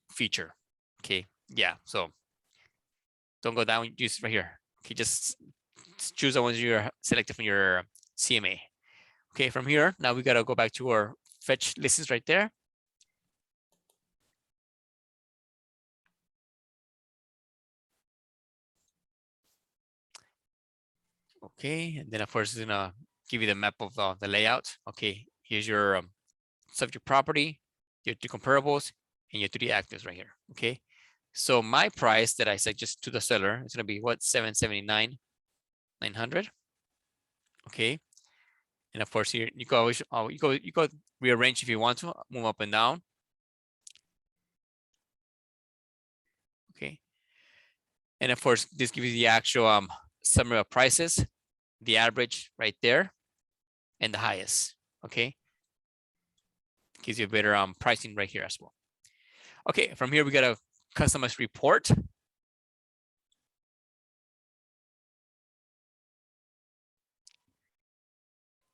A: feature. Okay, yeah, so don't go down, use right here. Okay, just choose the ones you're selected from your CMA. Okay, from here, now we gotta go back to our fetch listings right there. Okay, and then of course it's gonna give you the map of the layout. Okay, here's your subject property, your 2 comparables, and your 3 actives right here. Okay, so my price that I suggest to the seller is gonna be what, 779, 900. Okay, and of course here you go always you go rearrange if you want to move up and down. Okay, and of course this gives you the actual summary of prices, the average right there, and the highest. Okay, gives you a better pricing right here as well. Okay, from here we got a customized report.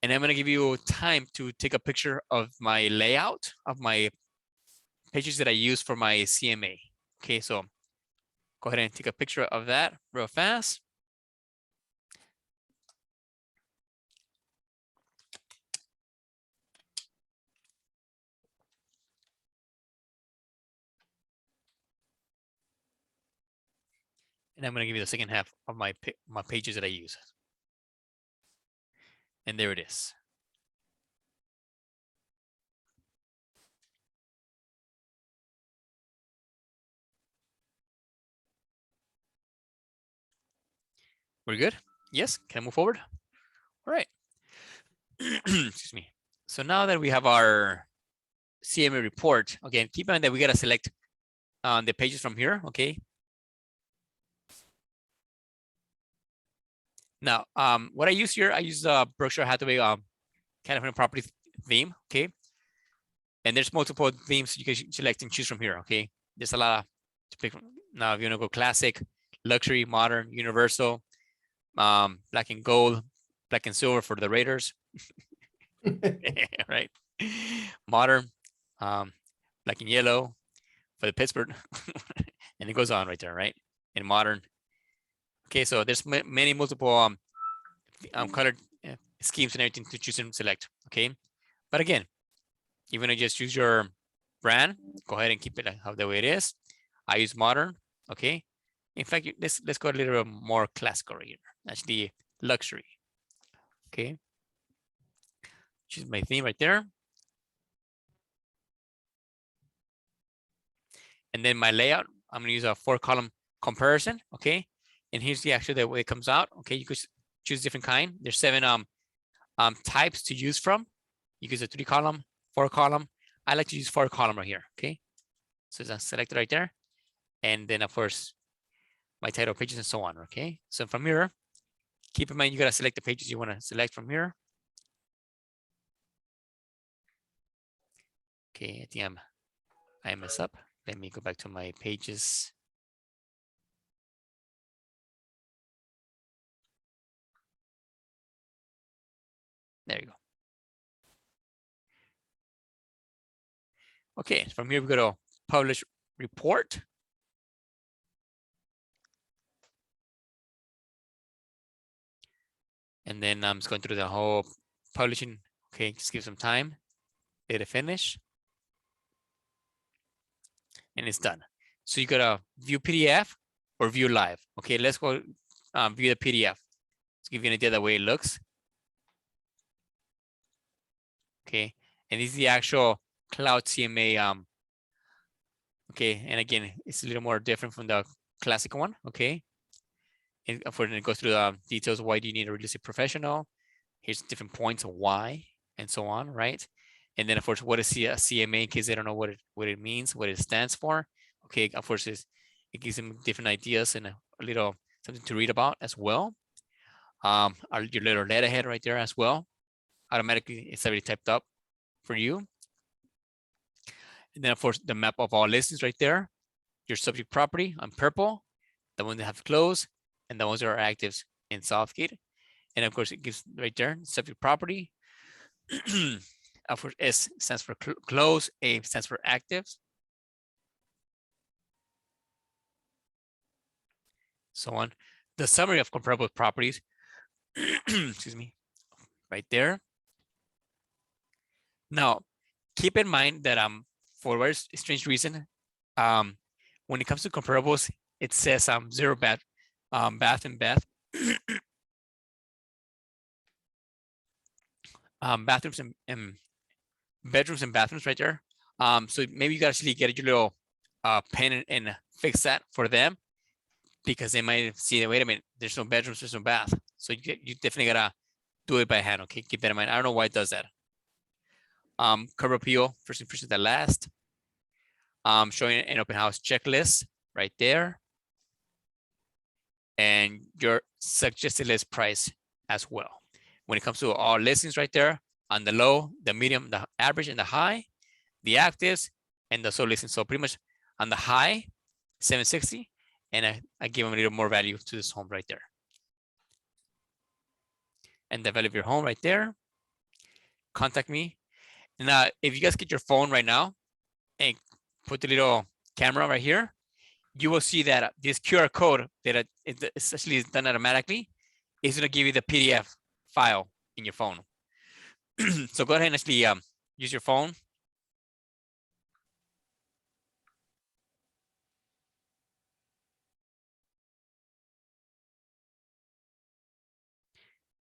A: And I'm gonna give you time to take a picture of my layout of my pages that I use for my CMA. Okay, so go ahead and take a picture of that real fast. And I'm gonna give you the second half of my pages that I use. And there it is. We're good? Yes, can I move forward? All right. Excuse me. So now that we have our CMA report, again, keep in mind that we gotta select the pages from here, okay? Now, what I use here, I use the Berkshire Hathaway California property theme, okay? And there's multiple themes you can select and choose from here, okay? There's a lot to pick from. Now, if you wanna go classic, luxury, modern, universal, black and gold, black and silver for the Raiders, right? Modern, black and yellow for the Pittsburgh, and it goes on right there, right? And modern. Okay, so there's many multiple colored schemes and everything to choose and select, okay? But again, even if you just choose your brand, go ahead and keep it how the way it is. I use modern, okay? In fact, let's go a little bit more classical right here. Actually, luxury, okay? Choose my theme right there. And then my layout, I'm gonna use a 4-column comparison, okay? And here's the way it comes out, okay? You could choose different kind. There's 7 types to use from. You can use a 3-column, 4-column. I like to use 4-column right here, okay? So it's selected right there. And then of course, my title pages and so on, okay? So from here, keep in mind, you gotta select the pages you wanna select from here. Okay, I think I mess up. Let me go back to my pages. There you go. Okay, from here we go to publish report. And then I'm just going through the whole publishing. Okay, just give some time. Let it finish. And it's done. So you gotta view PDF or view live. Okay, let's go view the PDF. To give you an idea of the way it looks. Okay, and this is the actual Cloud CMA. Okay, and again, it's a little more different from the classic one. Okay, and of course, it goes through the details of why do you need a real estate professional. Here's different points of why and so on, right? And then of course, what is a CMA in case they don't know what it means, what it stands for. Okay, of course, it gives them different ideas and a little something to read about as well. Your little letterhead right there as well. Automatically, it's already typed up for you. And then of course, the map of all listings right there. Your subject property on purple, the ones that have closed, and the ones that are active in Southgate. And of course, it gives right there subject property. Of course, S stands for close, A stands for active. So on. The summary of comparable properties, excuse me, right there. Now, keep in mind that for a very strange reason, when it comes to comparables, it says zero bath and bath. Bathrooms and bedrooms and bathrooms right there. So maybe you gotta actually get your little pen and fix that for them, because they might see that, wait a minute, there's no bedrooms, there's no bath. So you definitely gotta do it by hand. Okay, keep that in mind. I don't know why it does that. Cover appeal, first impression that last. Showing an open house checklist right there. And your suggested list price as well. When it comes to all listings right there, on the low, the medium, the average, and the high, the actives, and the sold listings. So pretty much on the high, 760, and I give them a little more value to this home right there. And the value of your home right there. Contact me. Now, if you guys get your phone right now and put the little camera right here, you will see that this QR code that it's actually done automatically is going to give you the PDF file in your phone. So go ahead and actually use your phone.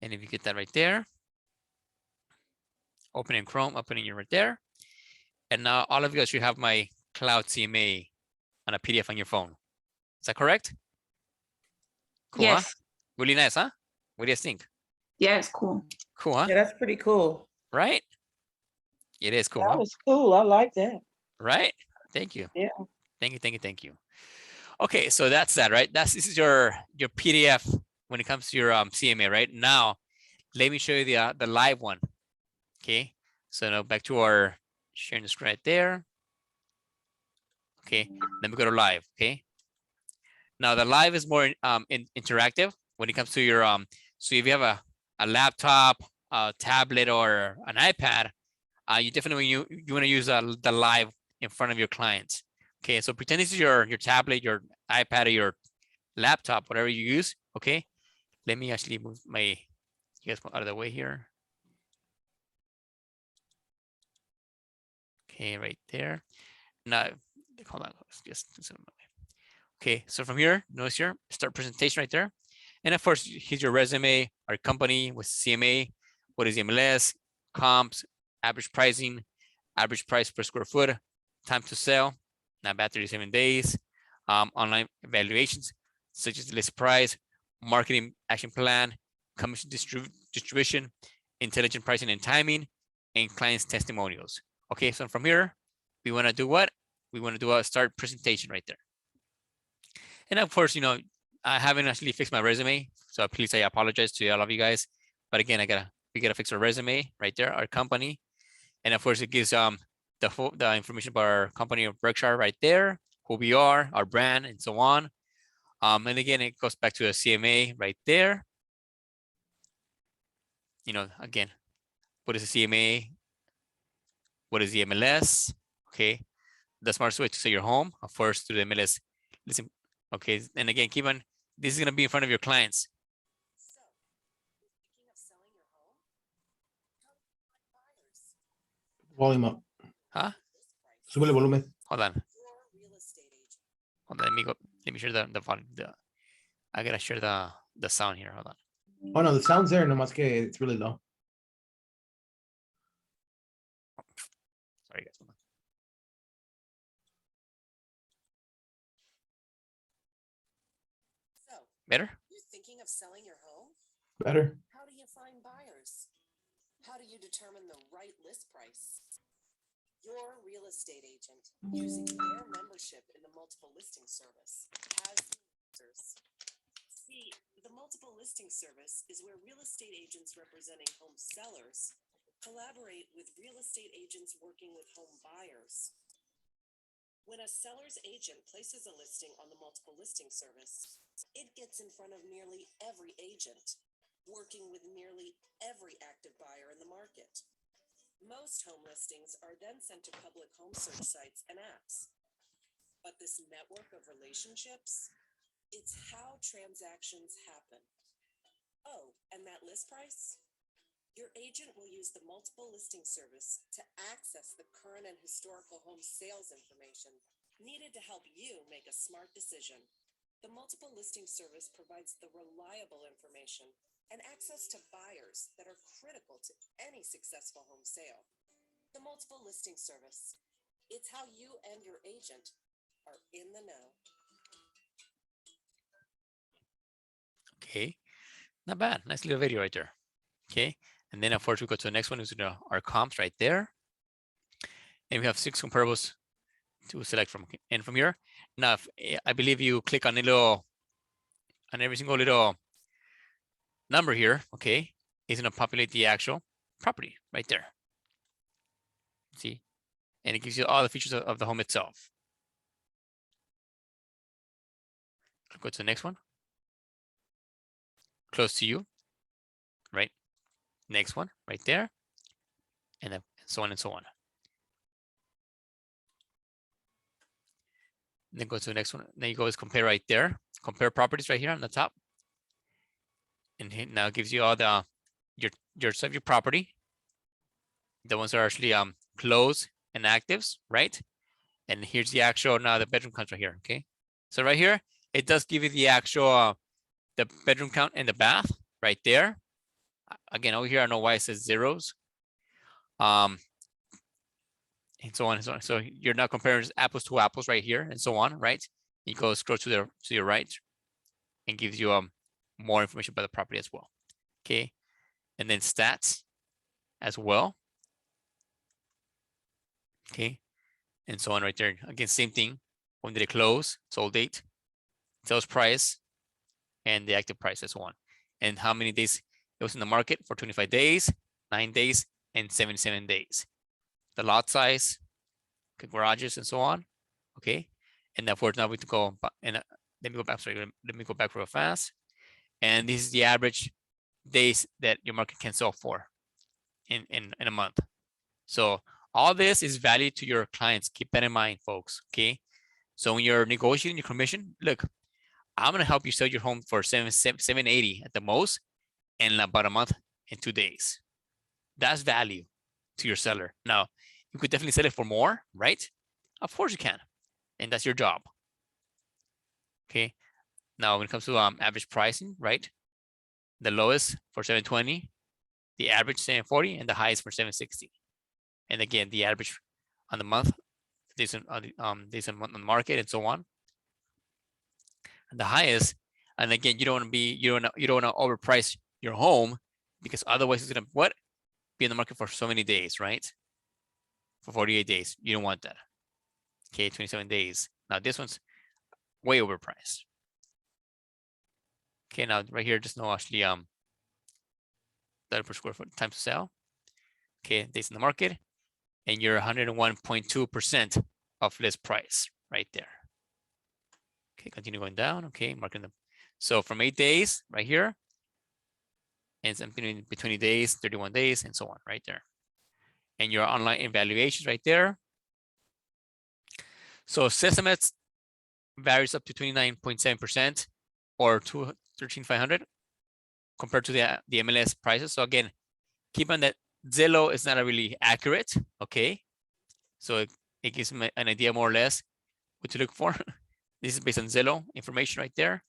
A: And if you get that right there, open in Chrome, opening it right there. And now all of you guys should have my Cloud CMA on a PDF on your phone. Is that correct? Cool,
E: Yes.
A: huh? Really nice, huh? What do you think?
E: Yes, cool.
A: Cool, huh?
B: Yeah, that's pretty cool.
A: Right? It is cool,
F: That
A: huh?
F: was cool. I like that.
A: Right? Thank you.
F: Yeah.
A: Thank you. Okay, so that's that, right? This is your PDF when it comes to your CMA, right? Now, let me show you the live one. Okay, so now back to our sharing the screen right there. Okay, let me go to live. Okay, now the live is more interactive when it comes to your so if you have a laptop, a tablet, or an iPad, you definitely you want to use the live in front of your clients. Okay, so pretend this is your tablet, your iPad, or your laptop, whatever you use. Okay, let me actually move you guys out of the way here. Okay, right there. Now, hold on, just okay. So from here, notice here, start presentation right there. And of course, here's your resume, our company with CMA, what is the MLS, comps, average pricing, average price per square foot, time to sell, not bad 37 days, online evaluations, such as the list price, marketing action plan, commission distribution, intelligent pricing and timing, and clients testimonials. Okay, so from here, we want to do what? We want to do a start presentation right there. And of course, you know, I haven't actually fixed my resume, so please, I apologize to all of you guys. But again, we gotta fix our resume right there, our company, and of course, it gives the information about our company of Berkshire right there, who we are, our brand, and so on. And again, it goes back to the CMA right there. You know, again, what is the CMA? What is the MLS? Okay, the smart switch to your home, of course, to the MLS. Listen, okay, and again, keep on. This is gonna be in front of your clients.
D: Volume up.
A: Huh?
D: Sube el volumen.
A: Hold on. Hold on. Let me share the volume. I gotta share the sound here. Hold on.
D: Oh no, the sound's there, no más que it's really low.
A: Sorry, guys. Hold on.
E: So,
A: Better?
E: you're thinking of selling your home?
D: Better.
E: How do you find buyers? How do you determine the right list price? Your real estate agent, using their membership in the multiple listing service, has answers. See, the multiple listing service is where real estate agents representing home sellers collaborate with real estate agents working with home buyers. When a seller's agent places a listing on the multiple listing service, it gets in front of nearly every agent, working with nearly every active buyer in the market. Most home listings are then sent to public home search sites and apps. But this network of relationships, it's how transactions happen. Oh, and that list price? Your agent will use the multiple listing service to access the current and historical home sales information needed to help you make a smart decision. The multiple listing service provides the reliable information and access to buyers that are critical to any successful home sale. The multiple listing service. It's how you and your agent are in the know.
A: Okay. Not bad. Nice little video right there. Okay. And then of course we go to the next one, is our comps right there. And we have 6 comparables to select from. And from here, now I believe you click on every single little number here, okay, is gonna populate the actual property right there. See? And it gives you all the features of the home itself. Go to the next one. Close to you, right? Next one, right there. And then so on and so on. Then go to the next one. Then you go is compare right there. Compare properties right here on the top. And now it gives you all the your property. The ones that are actually closed and actives, right? And here's the actual, now the bedroom count right here, okay? So right here, it does give you the actual the bedroom count and the bath right there. Again, over here, I don't know why it says zeros. And so on and so on. So you're now comparing apples to apples right here and so on, right? You go scroll to your right and gives you more information about the property as well. Okay. And then stats as well. Okay. And so on right there. Again, same thing. When did it close? Sold date, sales price, and the active price and so on. And how many days it was in the market for 25 days, 9 days, and 77 days. The lot size, garages, and so on. Okay. And of course, now we have to go and let me go back. Sorry, let me go back real fast. And this is the average days that your market can sell for in a month. So all this is value to your clients. Keep that in mind, folks. Okay. So when you're negotiating your commission, look, I'm gonna help you sell your home for 780 at the most in about a month and 2 days. That's value to your seller. Now, you could definitely sell it for more, right? Of course you can. And that's your job. Okay. Now, when it comes to average pricing, right? The lowest for 720, the average 740, and the highest for 760. And again, the average on the month, days on the market, and so on. And the highest, and again, you don't want to overprice your home because otherwise it's gonna be in the market for so many days, right? For 48 days, you don't want that. Okay, 27 days. Now this one's way overpriced. Okay, now right here, just no actually dollar per square foot time to sell. Okay, days in the market, and you're 101.2% of list price right there. Okay, continue going down. Okay, marking them. So from 8 days right here, and between 20 days, 31 days, and so on right there. And your online evaluations right there. So estimates varies up to 29.7% or 13,500 compared to the MLS prices. So again, keep on that Zillow is not really accurate. Okay. So it gives me an idea more or less what to look for. This is based on Zillow information right there.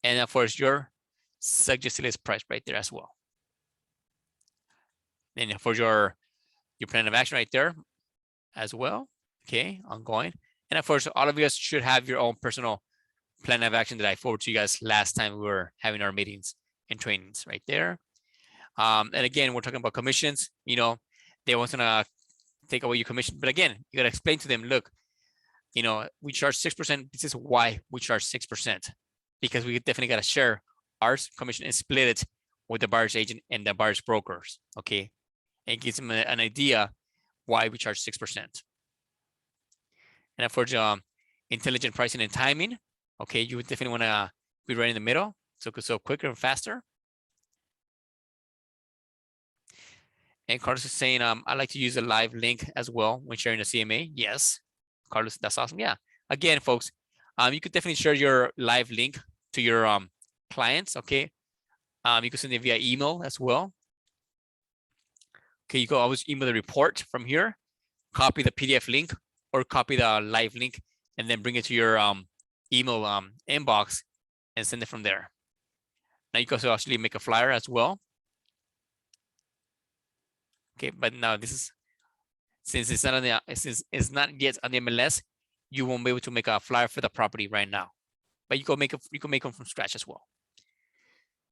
A: And of course, your suggested list price right there as well. And for your plan of action right there as well. Okay, ongoing. And of course, all of you guys should have your own personal plan of action that I forwarded to you guys last time we were having our meetings and trainings right there. And again, we're talking about commissions. You know, they want to take away your commission. But again, you got to explain to them, look, you know, we charge 6%. This is why we charge 6%, because we definitely got to share our commission and split it with the buyer's agent and the buyer's brokers. Okay. And it gives them an idea why we charge 6%. And of course, intelligent pricing and timing. Okay. You would definitely want to be right in the middle. So quicker and faster. And Carlos is saying, I like to use a live link as well when sharing the CMA. Yes, Carlos, that's awesome. Yeah. Again, folks, you could definitely share your live link to your clients. Okay. You can send it via email as well. Okay, you can always email the report from here, copy the PDF link or copy the live link, and then bring it to your email inbox and send it from there. Now you can also actually make a flyer as well. Okay, but now this is, since it's not on the, since it's not yet on the MLS, you won't be able to make a flyer for the property right now. But you can make them from scratch as well.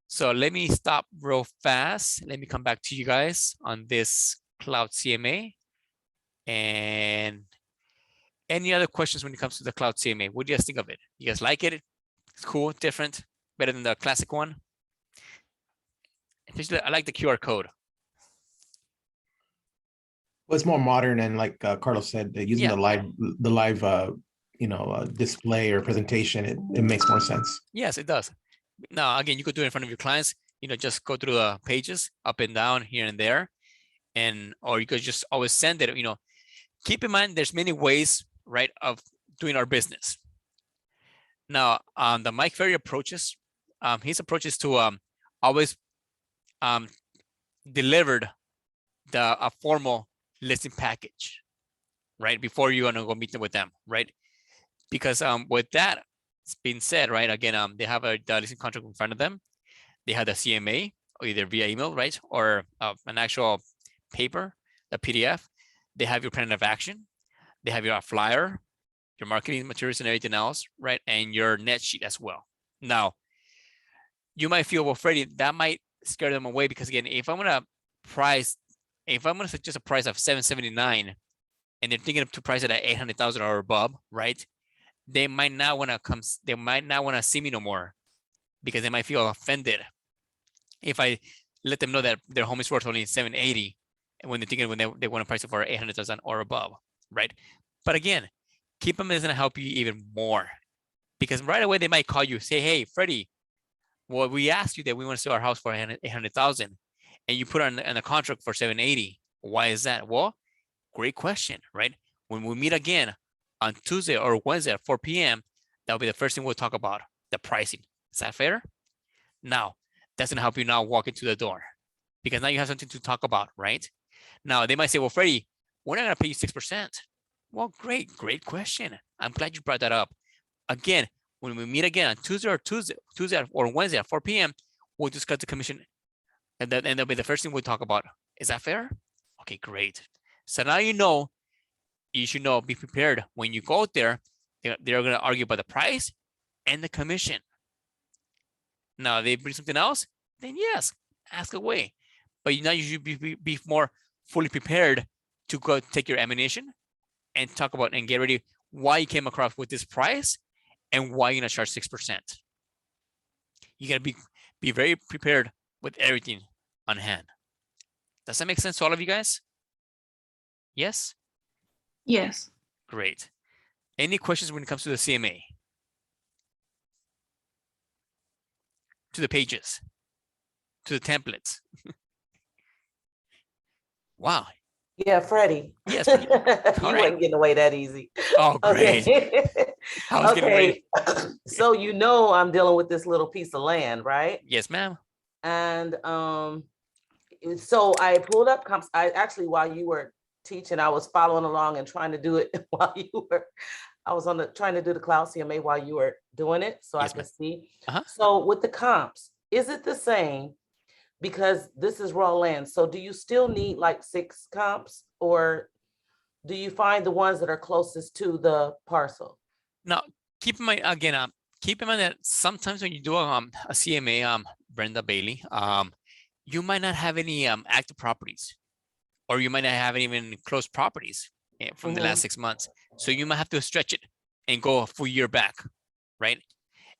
A: So let me stop real fast. Let me come back to you guys on this Cloud CMA. And any other questions when it comes to the Cloud CMA? What do you guys think of it? You guys like it? It's cool, different, better than the classic one. Especially, I like the QR code.
D: Well, it's more modern, and like Carlos said, using
A: Yeah.
D: the live display or presentation, it makes more sense.
A: Yes, it does. Now, again, you could do it in front of your clients, you know, just go through the pages up and down here and there. And, or you could just always send it, you know, keep in mind, there's many ways, right, of doing our business. Now, the Mike Ferry approaches, his approach is to always delivered a formal listing package, right, before you're gonna go meet with them, right? Because with that being said, right, again, they have the listing contract in front of them. They have the CMA, or either via email, right, or an actual paper, the PDF. They have your plan of action. They have your flyer, your marketing materials and everything else, right, and your net sheet as well. Now, you might feel, well, Freddie, that might scare them away, because again, if I'm gonna suggest a price of $779 and they're thinking to price it at 800,000 or above, right? They might not want to see me no more, because they might feel offended if I let them know that their home is worth only 780, and when they're thinking they want to price it for 800,000 or above, right? But again, keep them is gonna help you even more, because right away they might call you, say, hey, Freddie, well, we asked you that we want to sell our house for 800,000, and you put on a contract for 780. Why is that? Well, great question, right? When we meet again on Tuesday or Wednesday at 4 p.m., that'll be the first thing we'll talk about, the pricing. Is that fair? Now, that's gonna help you now walk into the door, because now you have something to talk about, right? Now, they might say, well, Freddie, we're not gonna pay you 6%. Well, great question. I'm glad you brought that up. Again, when we meet again on Tuesday or Wednesday at 4 p.m., we'll discuss the commission, and that'll be the first thing we'll talk about. Is that fair? Okay, great. So now you should know, be prepared when you go out there. They're going to argue about the price and the commission. Now they bring something else, then yes, ask away. But now you should be more fully prepared to go take your ammunition and talk about and get ready why you came across with this price and why you're gonna charge 6%. You gotta be very prepared with everything on hand. Does that make sense to all of you guys? Yes?
F: Yes.
A: Great. Any questions when it comes to the CMA? To the pages, to the templates. Wow.
B: Yeah, Freddie.
A: Yes,
B: You
A: Freddie. All right.
B: wasn't getting away that easy.
A: Oh, great.
B: Okay.
A: I was getting ready.
B: So you know I'm dealing with this little piece of land, right?
A: Yes, ma'am.
B: And So I pulled up comps. I actually, while you were teaching, I was following along and trying to do it while you were, I was trying to do the cloud CMA while you were doing it, so I
A: Yes,
B: could
A: ma'am.
B: see.
A: Uh-huh.
B: So with the comps, is it the same? Because this is raw land. So do you still need like 6 comps, or do you find the ones that are closest to the parcel?
A: Now, keep in mind again, keep in mind that sometimes when you do a CMA, Brenda Bailey, you might not have any active properties, or you might not have even closed properties from the last 6 months. So you might have to stretch it and go a full year back, right?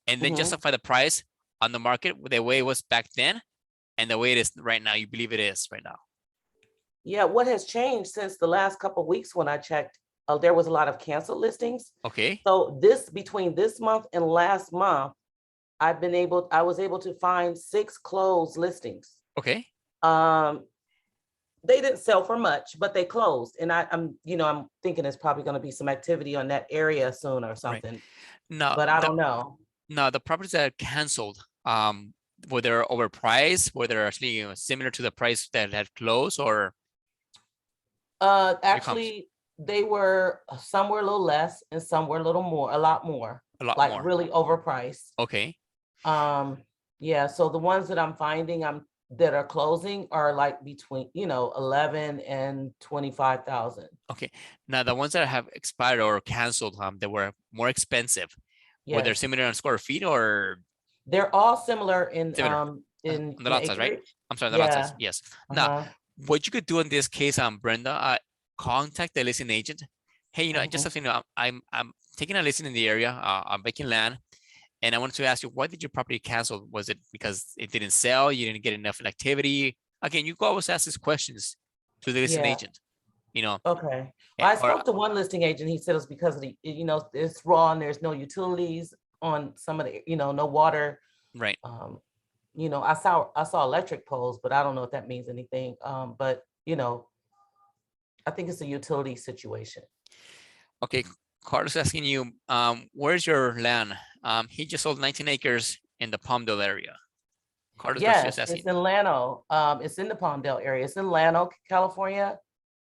A: And then
B: Mhm.
A: justify the price on the market the way it was back then and the way it is right now. You believe it is right now.
B: Yeah, what has changed since the last couple of weeks when I checked? There was a lot of canceled listings.
A: Okay.
B: So between this month and last month, I was able to find 6 closed listings.
A: Okay.
B: They didn't sell for much, but they closed. And I'm thinking there's probably going to be some activity on that area soon or something,
A: Now,
B: but I don't know.
A: now the properties that are canceled, were they overpriced? Were they actually similar to the price that had closed, or
B: Actually, they were, some were a little less and some were a lot more,
A: a lot
B: like
A: more?
B: really overpriced.
A: Okay.
B: Yeah, so the ones that I'm finding that are closing are like between, 11 and 25,000.
A: Okay. Now the ones that have expired or canceled, that were more expensive, were they
B: Yes,
A: similar on square feet or
B: they're all similar in
A: similar
B: um in
A: on the lot size, right?
B: acreage.
A: I'm sorry, the lot size.
B: Yeah.
A: Yes. Now,
B: Uh-huh.
A: what you could do in this case, Brenda, contact the listing agent. Hey, just
B: Mhm.
A: so you know, I'm taking a listing in the area. I'm making land, and I wanted to ask you, why did your property cancel? Was it because it didn't sell? You didn't get enough activity? Again, you can always ask these questions to the listing
B: Yeah.
A: agent. You know,
B: Okay. Well, I
A: or
B: spoke to one listing agent. He said it's because of it's raw and there's no utilities on some of the, no water.
A: right.
B: I saw electric poles, but I don't know if that means anything. But I think it's a utility situation.
A: Okay, Carlos asking you, where's your land? He just sold 19 acres in the Palmdale area. Carlos was just
B: Yes,
A: asking.
B: it's in Llano. It's in the Palmdale area. It's in Llano, California,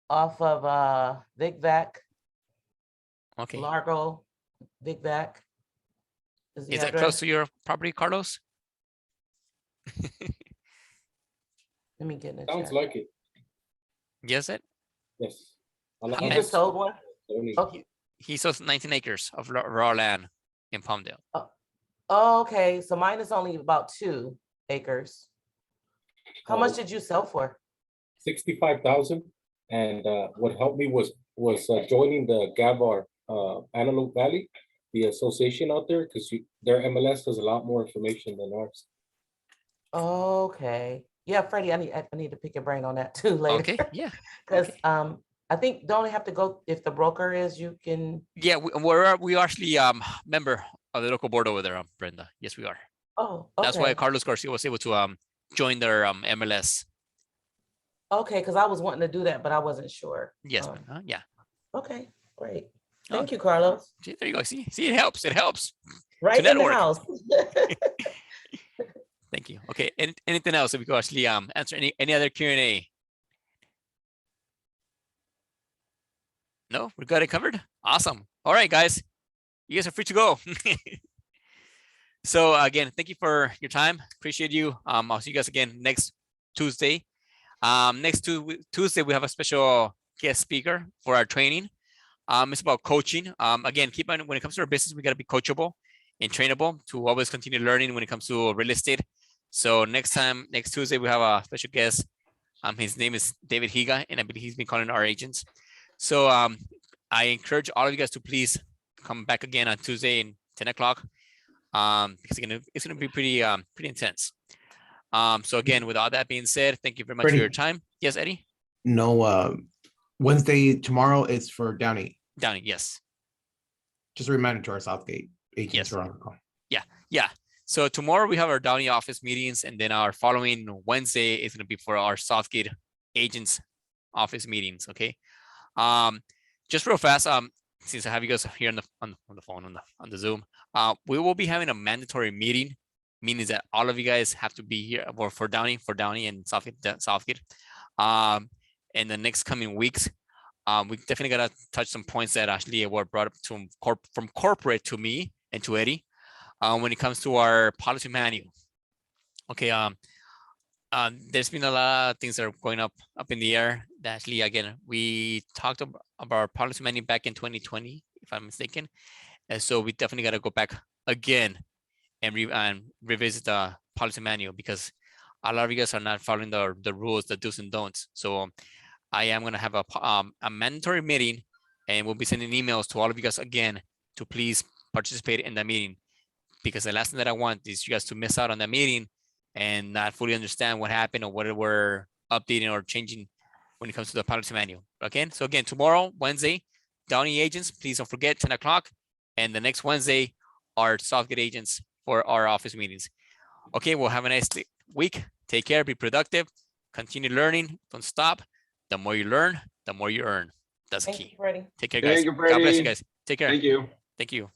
B: off of Vic Vac,
A: Okay,
B: Largo, Vic Vac is the
A: is that close
B: address.
A: to your property, Carlos?
B: Let me get in the
F: Sounds
B: chat.
F: like it.
A: Yes, it.
F: Yes.
B: You just sold one? Okay.
A: He sold 19 acres of raw land in Palmdale.
B: Oh, okay, so mine is only about 2 acres. How much did you sell for?
F: 65,000. And what helped me was joining the Gavar Antelope Valley, the association out there, because their MLS has a lot more information than ours.
B: Okay, yeah, Freddie, I need to pick your brain on that too later.
A: Okay, yeah.
B: Because
A: Okay.
B: I think don't have to go, if the broker is, you can.
A: Yeah, we actually member of the local board over there, Brenda. Yes, we are.
B: Oh,
A: That's why
B: okay,
A: Carlos Garcia was able to join their MLS.
B: okay, because I was wanting to do that, but I wasn't sure.
A: Yes, ma'am. Yeah.
B: Okay, great.
A: Oh,
B: Thank you, Carlos.
A: see, there you go. See, it helps. It helps.
B: Right in the
A: network.
B: house.
A: Thank you. Okay. Anything else that we could actually answer? Any other Q&A? No, we got it covered. Awesome. All right, guys, you guys are free to go. So again, thank you for your time. Appreciate you. I'll see you guys again next Tuesday. Next Tuesday, we have a special guest speaker for our training. It's about coaching. Again, keep in mind, when it comes to our business, we got to be coachable and trainable to always continue learning when it comes to real estate. So next Tuesday, we have a special guest. His name is David Higa, and I believe he's been calling our agents. So I encourage all of you guys to please come back again on Tuesday at 10 o'clock. Because it's gonna be pretty intense. So again, with all that being said, thank you very much for
D: Freddie.
A: your time. Yes, Eddie?
D: No, Wednesday, tomorrow is for Downey.
A: Downey, yes.
D: Just a reminder to our Southgate agents
A: Yes.
D: who are on the call.
A: Yeah. So tomorrow we have our Downey office meetings, and then our following Wednesday is going to be for our Southgate agents office meetings. Okay. Just real fast. Since I have you guys here on the phone on the Zoom, we will be having a mandatory meeting meaning that all of you guys have to be here for Downey and Southgate. In the next coming weeks, we definitely gotta touch some points that actually were brought up to from corporate to me and to Eddie when it comes to our policy manual. Okay, there's been a lot of things that are going up in the air. That actually, again, we talked about our policy manual back in 2020, if I'm mistaken, and so we definitely got to go back again and revisit the policy manual because a lot of you guys are not following the rules, the do's and don'ts. So I am going to have a mandatory meeting, and we'll be sending emails to all of you guys again to please participate in the meeting, because the last thing that I want is you guys to miss out on that meeting and not fully understand what happened or what we're updating or changing when it comes to the policy manual. Okay, so again, tomorrow, Wednesday, Downey agents, please don't forget 10 o'clock. And the next Wednesday, our Southgate agents for our office meetings. Okay, well, have a nice week. Take care, be productive, continue learning, don't stop. The more you learn, the more you earn. That's
B: Thank
A: key.
B: you, Freddie.
A: Take care, guys.
C: Thank you,
A: God bless you
C: Freddie.
A: guys. Take care.
C: Thank you.
A: Thank you.